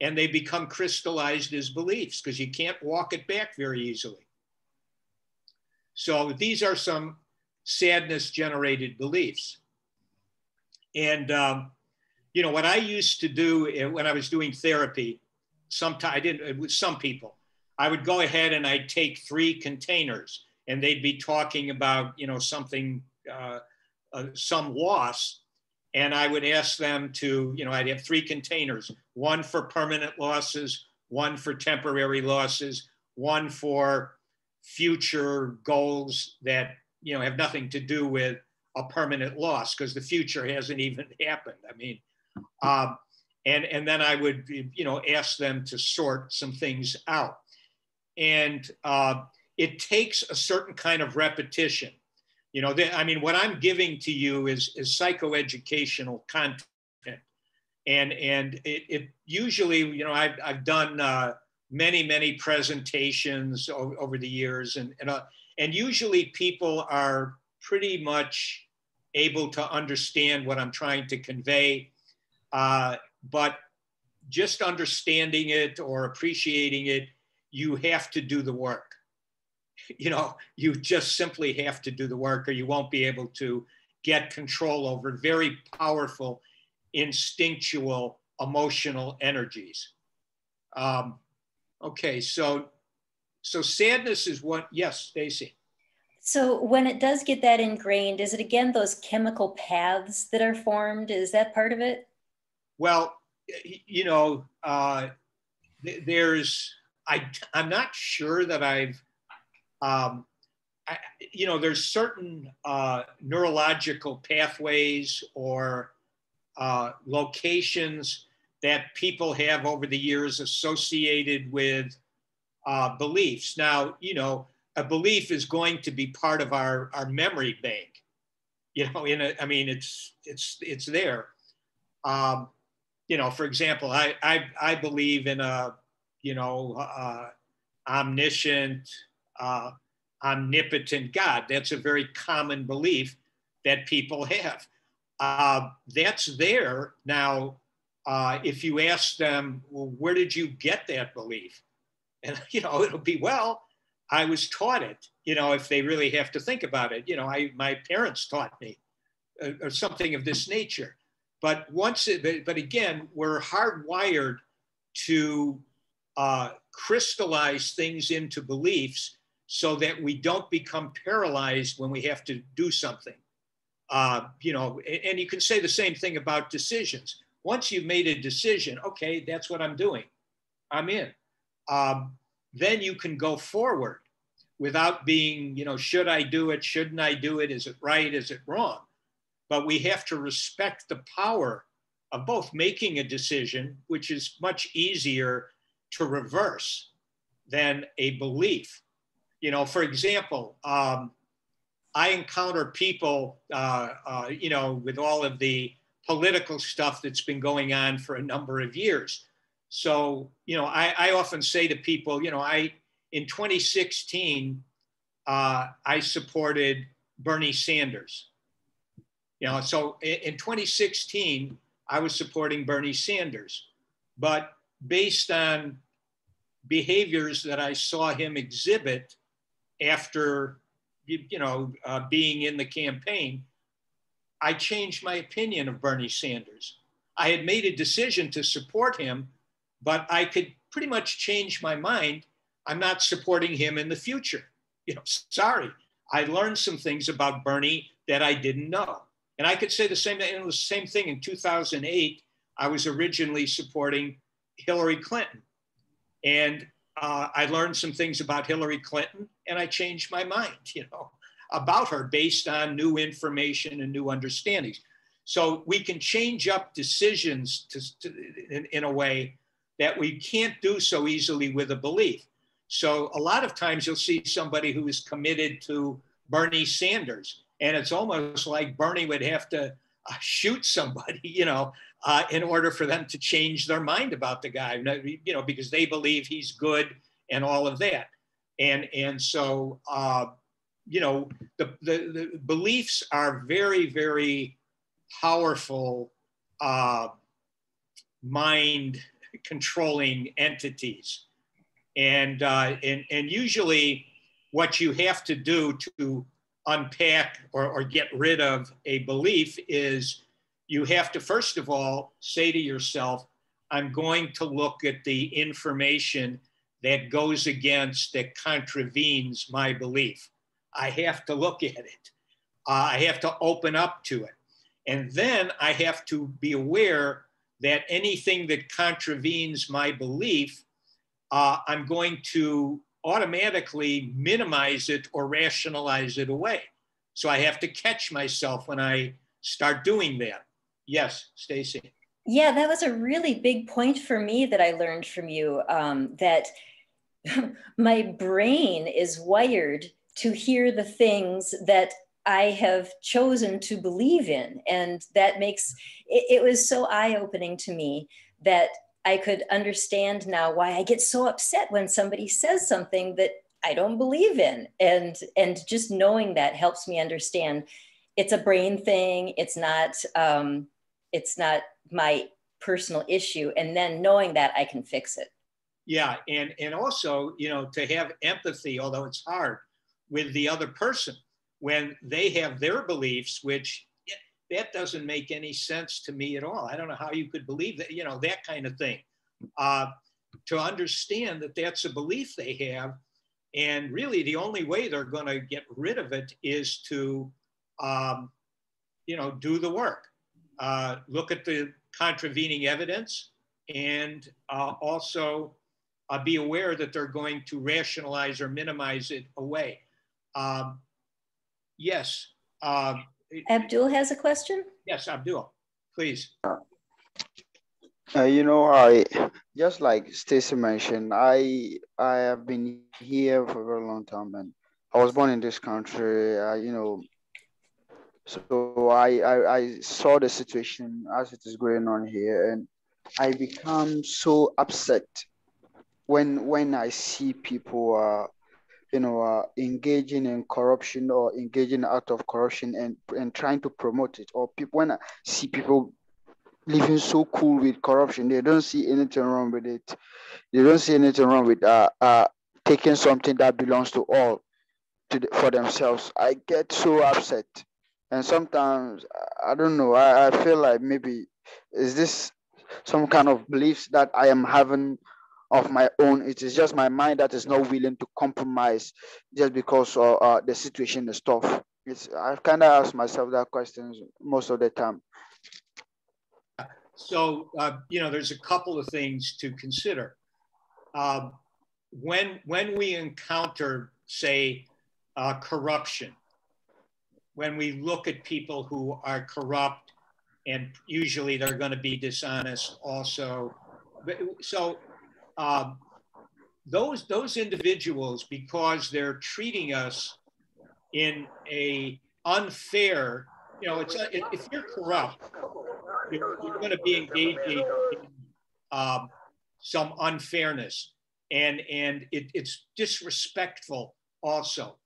and they become crystallized as beliefs because you can't walk it back very easily. So these are some sadness-generated beliefs. And you know, what I used to do when I was doing therapy, sometimes I didn't, with some people, I would go ahead and I'd take 3 containers and they'd be talking about, you know, something, some loss. And I would ask them to, you know, I'd have 3 containers, 1 for permanent losses, 1 for temporary losses, 1 for future goals that, you know, have nothing to do with a permanent loss because the future hasn't even happened. I mean, and then I would, you know, ask them to sort some things out. And it takes a certain kind of repetition. You know, I mean, what I'm giving to you is psychoeducational content. And it usually, you know, I've done many presentations over the years. And usually people are pretty much able to understand what I'm trying to convey. But just understanding it or appreciating it, you have to do the work. You know, you just simply have to do the work or you won't be able to get control over very powerful, instinctual, emotional energies. Okay, so sadness is what, yes, Stacy. So when it does get that ingrained, is it again those chemical paths that are formed? Is that part of it? Well, you know, I'm not sure that you know, there's certain neurological pathways or locations that people have over the years associated with beliefs. Now, you know, a belief is going to be part of our memory bank. You know, I mean, it's there. You know, for example, I believe in a, you know, omniscient, omnipotent God. That's a very common belief that people have. That's there. Now, if you ask them, well, where did you get that belief? And, you know, it'll be, well, I was taught it, you know, if they really have to think about it. You know, my parents taught me or something of this nature. But but again, we're hardwired to crystallize things into beliefs so that we don't become paralyzed when we have to do something. You know, and you can say the same thing about decisions. Once you've made a decision, okay, that's what I'm doing. I'm in. Then you can go forward without being, you know, should I do it? Shouldn't I do it? Is it right? Is it wrong? But we have to respect the power of both making a decision, which is much easier to reverse than a belief. You know, for example, I encounter people, you know, with all of the political stuff that's been going on for a number of years. So, you know, I often say to people, you know, in 2016, I supported Bernie Sanders. You know, so in 2016, I was supporting Bernie Sanders. But based on behaviors that I saw him exhibit after, you know, being in the campaign, I changed my opinion of Bernie Sanders. I had made a decision to support him, but I could pretty much change my mind. I'm not supporting him in the future. You know, sorry. I learned some things about Bernie that I didn't know. And I could say the same thing. It was the same thing in 2008. I was originally supporting Hillary Clinton. And I learned some things about Hillary Clinton, and I changed my mind, you know, about her based on new information and new understandings. So we can change up decisions in a way that we can't do so easily with a belief. So a lot of times you'll see somebody who is committed to Bernie Sanders, and it's almost like Bernie would have to shoot somebody, you know, in order for them to change their mind about the guy, you know, because they believe he's good and all of that. And so, you know, the beliefs are very, very powerful mind controlling entities. And usually what you have to do to unpack or get rid of a belief is you have to, first of all, say to yourself, I'm going to look at the information that goes against, that contravenes my belief. I have to look at it. I have to open up to it. And then I have to be aware that anything that contravenes my belief, I'm going to automatically minimize it or rationalize it away. So I have to catch myself when I start doing that. Yes, Stacy. Yeah, that was a really big point for me that I learned from you, that my brain is wired to hear the things that I have chosen to believe in. And that makes, it was so eye-opening to me that I could understand now why I get so upset when somebody says something that I don't believe in. And just knowing that helps me understand it's a brain thing. It's not my personal issue. And then knowing that I can fix it. Yeah, and also, you know, to have empathy, although it's hard, with the other person when they have their beliefs, which that doesn't make any sense to me at all. I don't know how you could believe that, you know, that kind of thing. To understand that that's a belief they have, and really the only way they're going to get rid of it is to, you know, do the work. Look at the contravening evidence, and also be aware that they're going to rationalize or minimize it away. Yes. Abdul has a question? Yes, Abdul, please. You know, I just like Stacy mentioned, I have been here for a very long time, and I was born in this country. You know, so I saw the situation as it is going on here, and I become so upset when I see people engaging in corruption or engaging out of corruption and trying to promote it, or people when I see people living so cool with corruption, they don't see anything wrong with it. They don't see anything wrong with taking something that belongs to all for themselves. I get so upset, and sometimes I don't know. I feel like maybe is this some kind of beliefs that I am having of my own. It is just my mind that is not willing to compromise just because the situation is tough. I've kind of asked myself that question most of the time. So, you know, there's a couple of things to consider. When we encounter, say, corruption, when we look at people who are corrupt, and usually they're going to be dishonest also. So those individuals, because they're treating us in a unfair, if you're corrupt, you're going to be engaging in some unfairness, and it's disrespectful also.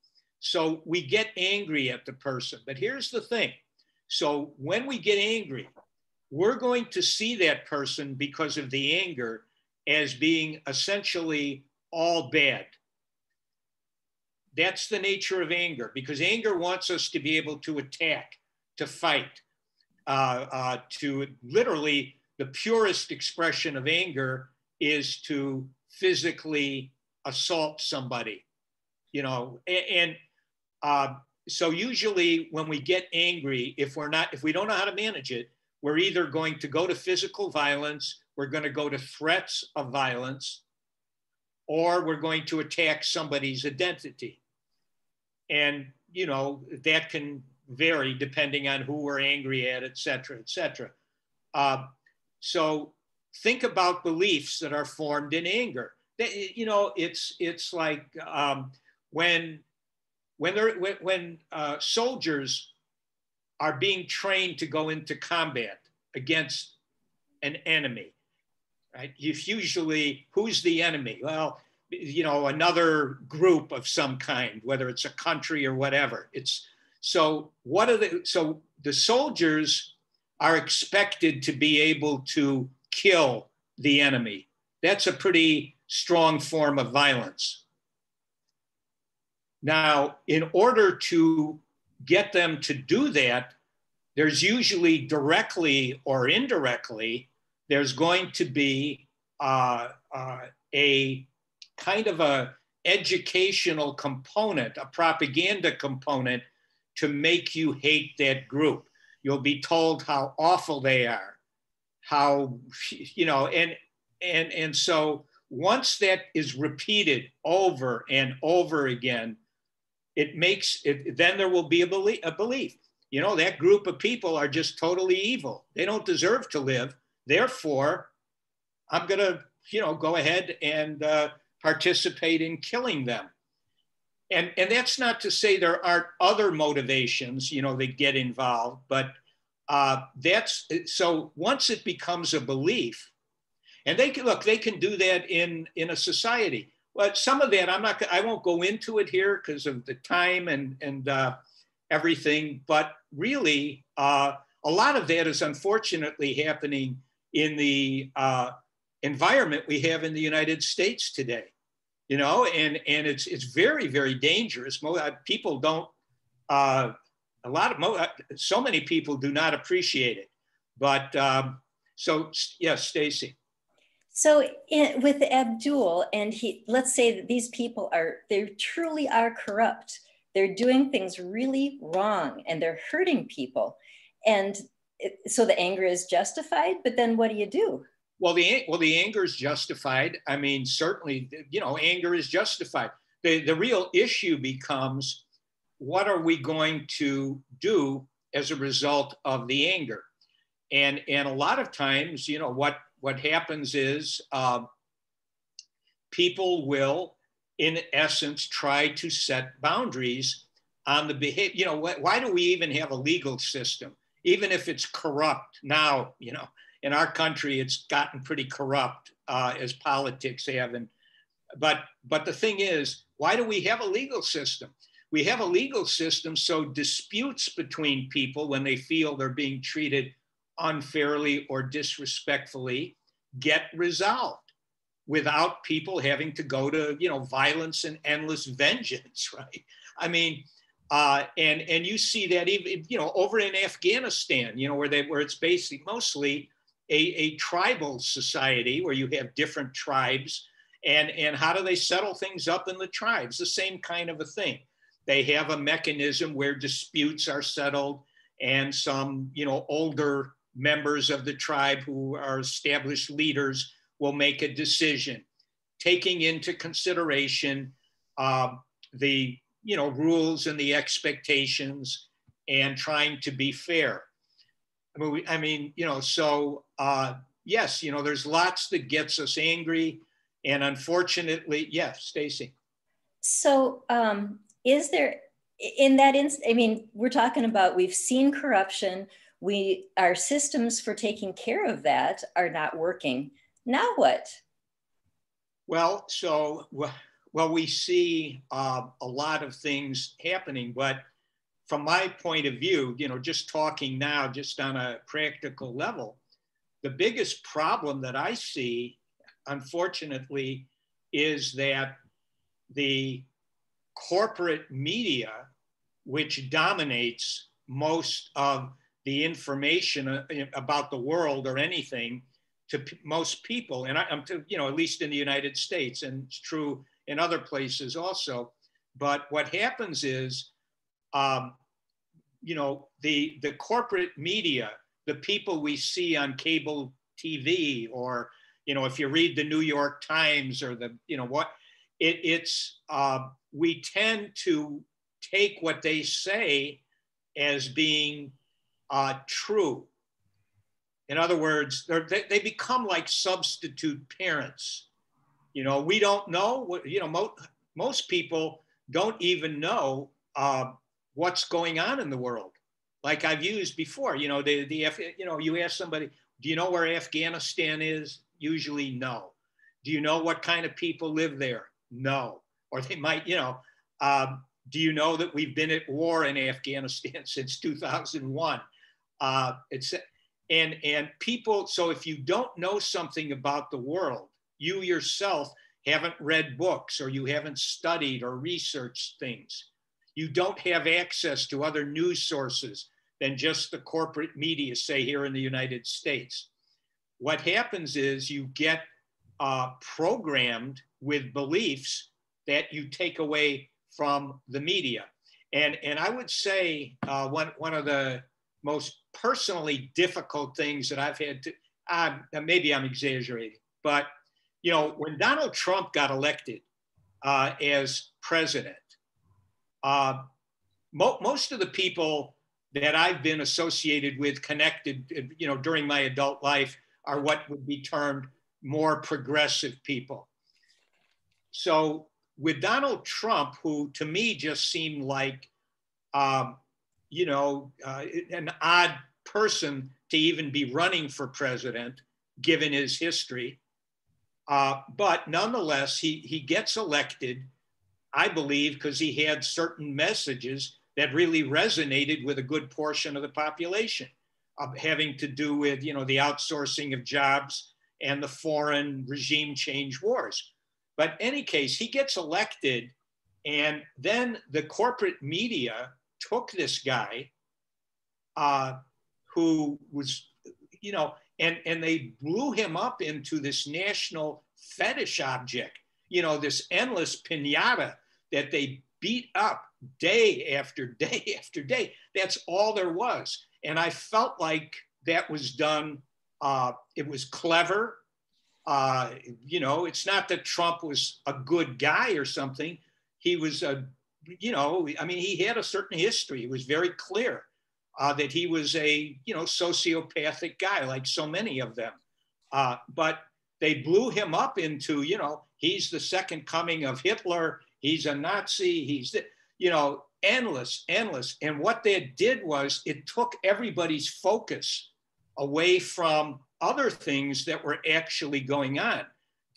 So we get angry at the person. But here's the thing. So when we get angry, we're going to see that person, because of the anger, as being essentially all bad. That's the nature of anger, because anger wants us to be able to attack, to fight, to literally, the purest expression of anger is to physically assault somebody, and so usually when we get angry, if we don't know how to manage it, we're either going to go to physical violence, we're going to go to threats of violence, or we're going to attack somebody's identity. And, that can vary depending on who we're angry at, et cetera, et cetera. So think about beliefs that are formed in anger. It's like when soldiers are being trained to go into combat against an enemy, right? Usually, who's the enemy? Well, another group of some kind, whether it's a country or whatever. So the soldiers are expected to be able to kill the enemy. That's a pretty strong form of violence. Now, in order to get them to do that, there's usually directly or indirectly, there's going to be a kind of a educational component, a propaganda component, to make you hate that group. You'll be told how awful they are, how, and so once that is repeated over and over again, it makes it, then there will be a belief. That group of people are just totally evil. They don't deserve to live. Therefore, I'm going to, go ahead and participate in killing them. And that's not to say there aren't other motivations, that get involved, but so once it becomes a belief, and they can do that in a society. But some of that, I won't go into it here because of the time and everything, but really a lot of that is unfortunately happening in the environment we have in the United States today, and it's very, very dangerous. People don't, so many people do not appreciate it. But so, yes, Stacy. So with Abdul, and let's say that these people they truly are corrupt. They're doing things really wrong and they're hurting people. And so the anger is justified, but then what do you do? Well, the anger is justified. I mean, certainly, anger is justified. The real issue becomes, what are we going to do as a result of the anger? And a lot of times, what happens is people will, in essence, try to set boundaries on the behavior. Why do we even have a legal system? Even if it's corrupt now, in our country, it's gotten pretty corrupt as politics have. But the thing is, why do we have a legal system? We have a legal system so disputes between people, when they feel they're being treated unfairly or disrespectfully, get resolved without people having to go to violence and endless vengeance, right? I mean, and you see that even over in Afghanistan, where it's basically mostly a tribal society where you have different tribes, and how do they settle things up in the tribes? The same kind of a thing. They have a mechanism where disputes are settled, and some older members of the tribe who are established leaders will make a decision, taking into consideration the rules and the expectations, and trying to be fair. I mean, so yes, there's lots that gets us angry, And unfortunately, yes, Stacy. So is there, in that instance, I mean, we're talking about, we've seen corruption, our systems for taking care of that are not working. Now what? Well, we see a lot of things happening, but from my point of view, just talking now, just on a practical level, the biggest problem that I see, unfortunately, is that the corporate media, which dominates most of the information about the world or anything to most people, and I'm at least in the United States, and it's true in other places also. But what happens is, the corporate media, the people we see on cable TV, or if you read the New York Times or we tend to take what they say as being true. In other words, they become like substitute parents. We don't know what, most people don't even know what's going on in the world. Like I've used before, you ask somebody, do you know where Afghanistan is? Usually no. Do you know what kind of people live there? No. Or they might, do you know that we've been at war in Afghanistan since 2001? And people, so if you don't know something about the world, you yourself haven't read books, or you haven't studied or researched things. You don't have access to other news sources than just the corporate media, say here in the United States. What happens is you get programmed with beliefs that you take away from the media. And I would say one of the most personally difficult things that I've had to, maybe I'm exaggerating, but when Donald Trump got elected as president, most of the people that I've been associated with, connected, during my adult life, are what would be termed more progressive people. So with Donald Trump, who to me just seemed like, an odd person to even be running for president, given his history. But nonetheless, he gets elected, I believe, because he had certain messages that really resonated with a good portion of the population, having to do with, the outsourcing of jobs and the foreign regime change wars. But in any case, he gets elected, and then the corporate media took this guy who was, and they blew him up into this national fetish object, this endless piñata that they beat up day after day after day. That's all there was. And I felt like that was done, it was clever. It's not that Trump was a good guy or something. He was he had a certain history. It was very clear that he was a, sociopathic guy, like so many of them. But they blew him up into, he's the second coming of Hitler. He's a Nazi. He's, endless. And what that did was it took everybody's focus away from other things that were actually going on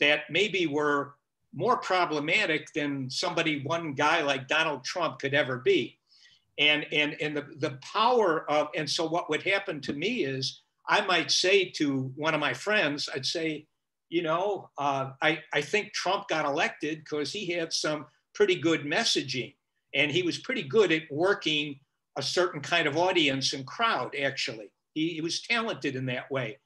that maybe were more problematic than one guy like Donald Trump could ever be. And the power of, and so what would happen to me is I might say to one of my friends, I'd say, I think Trump got elected because he had some pretty good messaging, and he was pretty good at working a certain kind of audience and crowd, actually. He was talented in that way.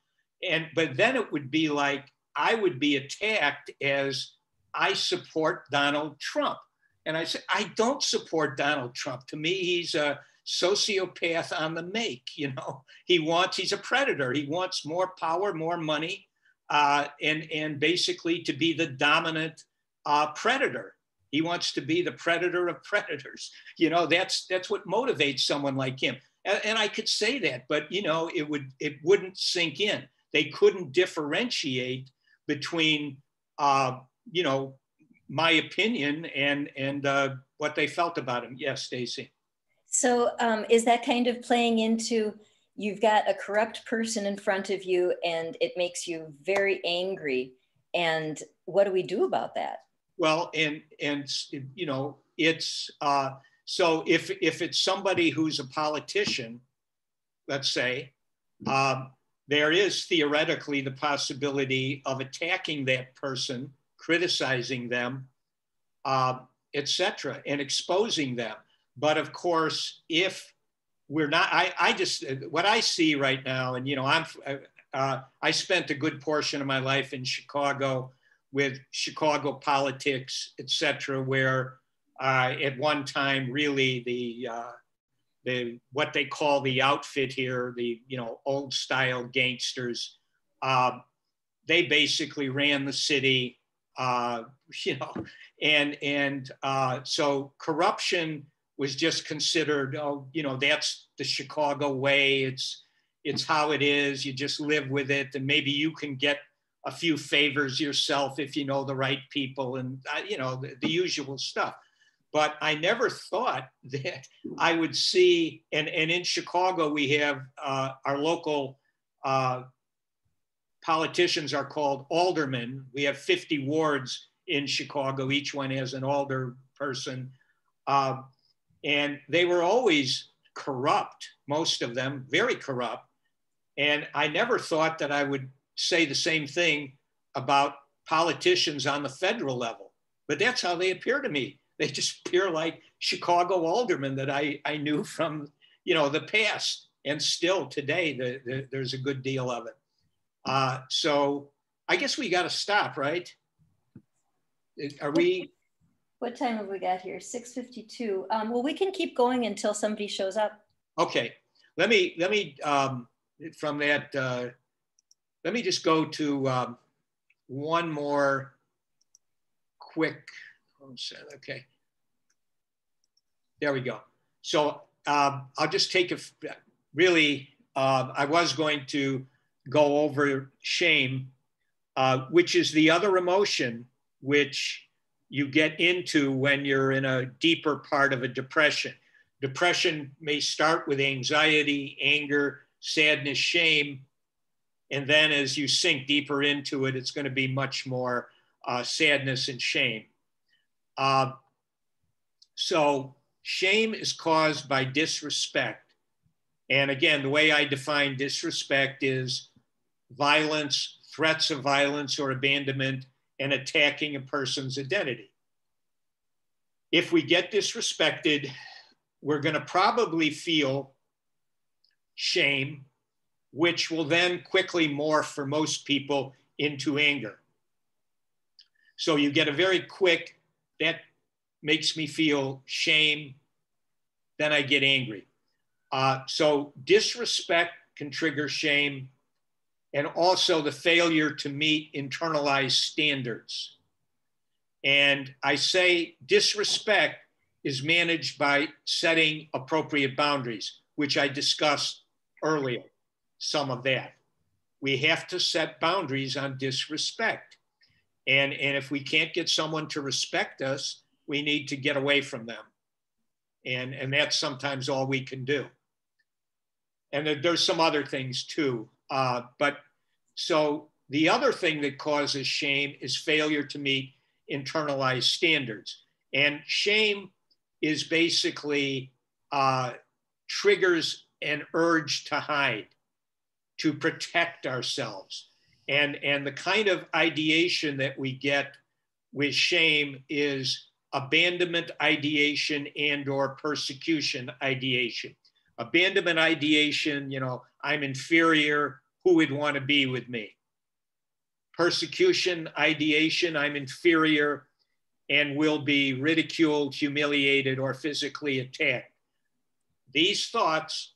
But then it would be like, I would be attacked as I support Donald Trump. And I said, I don't support Donald Trump. To me, he's a sociopath on the make. He's a predator. He wants more power, more money, and basically to be the dominant predator. He wants to be the predator of predators. That's what motivates someone like him. And I could say that, but it wouldn't sink in. They couldn't differentiate between you know, my opinion and what they felt about him. Yes, Stacy. So is that kind of playing into, you've got a corrupt person in front of you and it makes you very angry. And what do we do about that? Well, and you know, it's so if it's somebody who's a politician, let's say, there is theoretically the possibility of attacking that person, criticizing them, etc., and exposing them. But of course, if we're not, I just, what I see right now, and you know, I spent a good portion of my life in Chicago with Chicago politics, etc., where at one time, really the what they call the outfit here, the, you know, old style gangsters, they basically ran the city, you know, and so corruption was just considered, oh, you know, that's the Chicago way. It's how it is. You just live with it, and maybe you can get a few favors yourself if you know the right people, and you know, the usual stuff. But I never thought that I would see, and in Chicago we have our local politicians are called aldermen. We have 50 wards in Chicago. Each one has an alder person. And they were always corrupt, most of them, very corrupt. And I never thought that I would say the same thing about politicians on the federal level. But that's how they appear to me. They just appear like Chicago aldermen that I knew from, you know, the past. And still today, there's a good deal of it. So I guess we got to stop, right? Are we? What time have we got here? 6:52. Well, we can keep going until somebody shows up. Okay. Let me from that, let me just go to one more quick, okay. There we go. So I'll just take I was going to go over shame, which is the other emotion which you get into when you're in a deeper part of a depression. Depression may start with anxiety, anger, sadness, shame. And then as you sink deeper into it, it's going to be much more sadness and shame. So shame is caused by disrespect. And again, the way I define disrespect is violence, threats of violence or abandonment, and attacking a person's identity. If we get disrespected, we're going to probably feel shame, which will then quickly morph for most people into anger. So you get a very quick, that makes me feel shame, then I get angry. So disrespect can trigger shame, and also the failure to meet internalized standards. And I say disrespect is managed by setting appropriate boundaries, which I discussed earlier, some of that. We have to set boundaries on disrespect. And if we can't get someone to respect us, we need to get away from them. And that's sometimes all we can do. And there's some other things too. But so the other thing that causes shame is failure to meet internalized standards. And shame is basically triggers an urge to hide, to protect ourselves. And the kind of ideation that we get with shame is abandonment ideation and or persecution ideation. Abandonment ideation, you know, I'm inferior, who would want to be with me? Persecution ideation, I'm inferior and will be ridiculed, humiliated, or physically attacked. These thoughts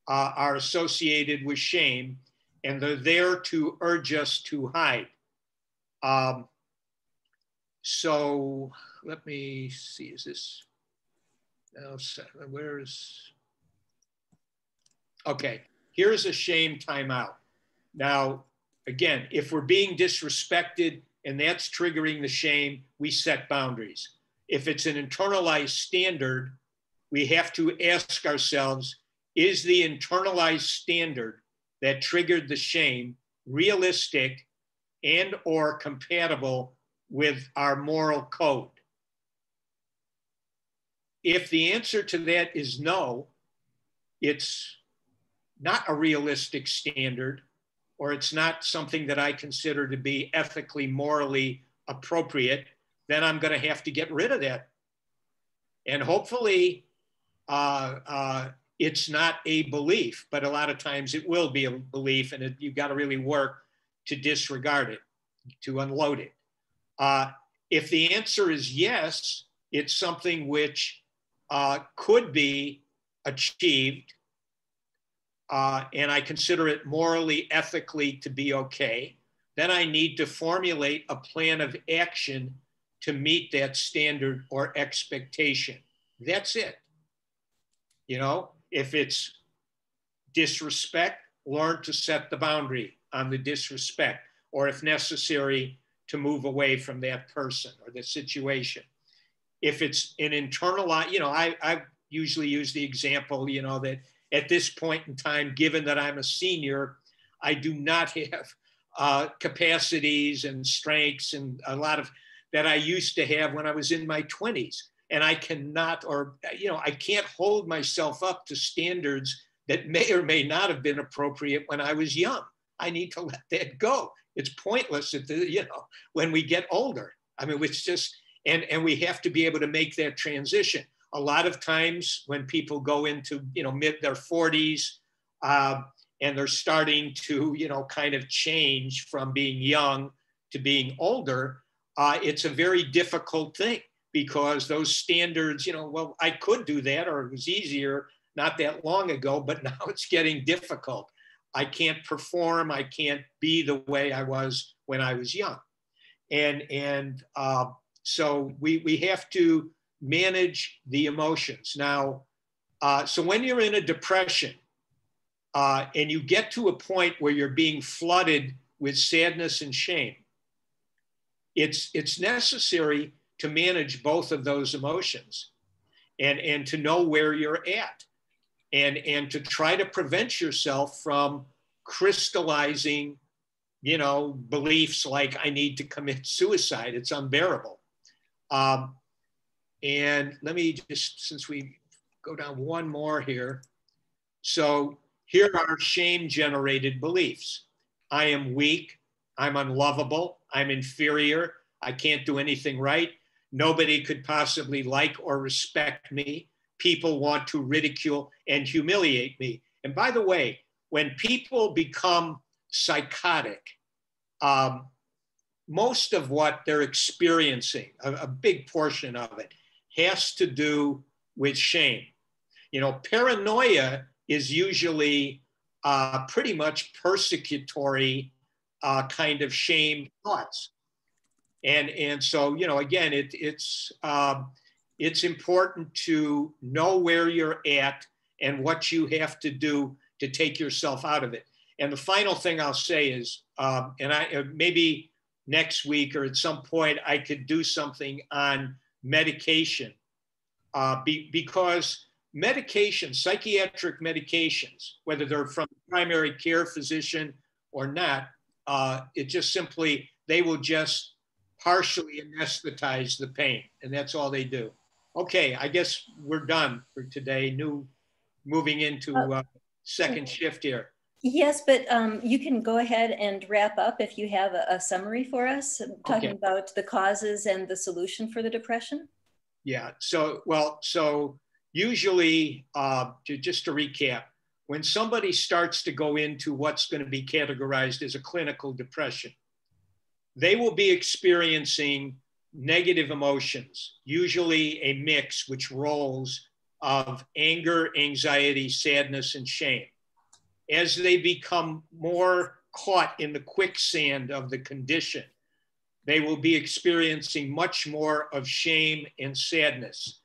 are associated with shame, and they're there to urge us to hide. So let me see, is this, where's, okay, here's a shame timeout. Now, again, if we're being disrespected and that's triggering the shame, we set boundaries. If it's an internalized standard, we have to ask ourselves, is the internalized standard that triggered the shame realistic and or compatible with our moral code? If the answer to that is no, it's not a realistic standard, or it's not something that I consider to be ethically, morally appropriate, then I'm going to have to get rid of that. And hopefully it's not a belief, but a lot of times it will be a belief, and you've got to really work to disregard it, to unload it. If the answer is yes, it's something which could be achieved, and I consider it morally, ethically to be okay, then I need to formulate a plan of action to meet that standard or expectation. That's it. You know, if it's disrespect, learn to set the boundary on the disrespect, or if necessary, to move away from that person or the situation. If it's an internal, you know, I usually use the example, you know, that at this point in time, given that I'm a senior, I do not have capacities and strengths and a lot of that I used to have when I was in my 20s. And I cannot, or, you know, I can't hold myself up to standards that may or may not have been appropriate when I was young. I need to let that go. It's pointless at the, you know, when we get older. I mean, it's just, and we have to be able to make that transition. A lot of times when people go into, you know, their 40s and they're starting to, you know, kind of change from being young to being older, it's a very difficult thing because those standards, you know, well, I could do that, or it was easier not that long ago, but now it's getting difficult. I can't perform. I can't be the way I was when I was young. And so we have to manage the emotions. Now, so when you're in a depression and you get to a point where you're being flooded with sadness and shame, it's necessary to manage both of those emotions and to know where you're at and to try to prevent yourself from crystallizing, you know, beliefs like I need to commit suicide. It's unbearable. And let me just, since we go down one more here. So here are shame-generated beliefs. I am weak. I'm unlovable. I'm inferior. I can't do anything right. Nobody could possibly like or respect me. People want to ridicule and humiliate me. And by the way, when people become psychotic, most of what they're experiencing, a big portion of it, has to do with shame. You know, paranoia is usually pretty much persecutory kind of shame thoughts. And so, you know, again, it's important to know where you're at and what you have to do to take yourself out of it. And the final thing I'll say is, and I maybe next week or at some point I could do something on medication because medication, psychiatric medications, whether they're from a primary care physician or not, it just simply, they will just partially anesthetize the pain, and that's all they do. Okay, I guess we're done for today. Moving into second shift here. Yes, but you can go ahead and wrap up if you have a summary for us, talking about the causes and the solution for the depression. Yeah, so usually, just to recap, when somebody starts to go into what's going to be categorized as a clinical depression, they will be experiencing negative emotions, usually a mix which rolls of anger, anxiety, sadness, and shame. As they become more caught in the quicksand of the condition, they will be experiencing much more of shame and sadness.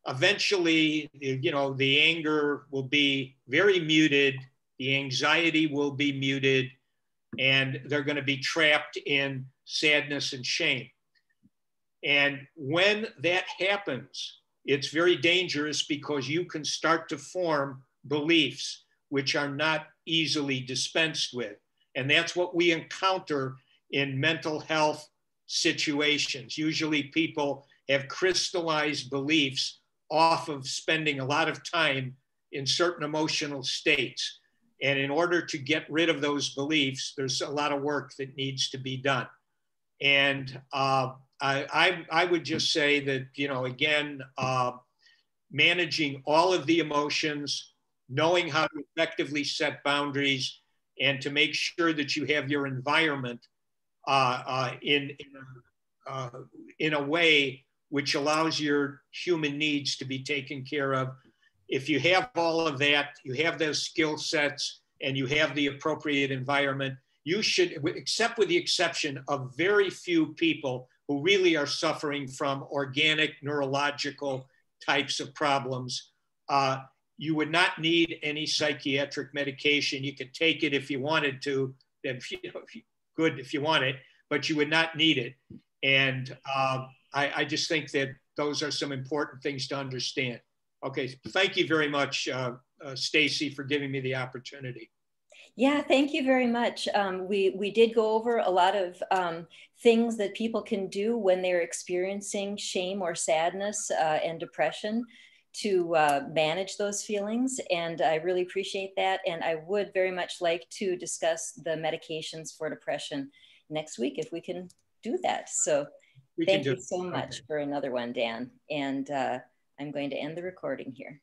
Eventually, you know, the anger will be very muted, the anxiety will be muted, and they're going to be trapped in sadness and shame. And when that happens, it's very dangerous because you can start to form beliefs which are not easily dispensed with. And that's what we encounter in mental health situations. Usually people have crystallized beliefs off of spending a lot of time in certain emotional states. And in order to get rid of those beliefs, there's a lot of work that needs to be done. And I would just say that, you know, again, managing all of the emotions, knowing how to effectively set boundaries, and to make sure that you have your environment in a way which allows your human needs to be taken care of. If you have all of that, you have those skill sets, and you have the appropriate environment, you should, except with the exception of very few people who really are suffering from organic neurological types of problems, you would not need any psychiatric medication. You could take it if you wanted to, good if you want it, but you would not need it. And I just think that those are some important things to understand. Okay, thank you very much, Stacy, for giving me the opportunity. Yeah, thank you very much. We did go over a lot of things that people can do when they're experiencing shame or sadness and depression to manage those feelings. And I really appreciate that. And I would very much like to discuss the medications for depression next week if we can do that. So thank you so much for another one, Dan. And I'm going to end the recording here.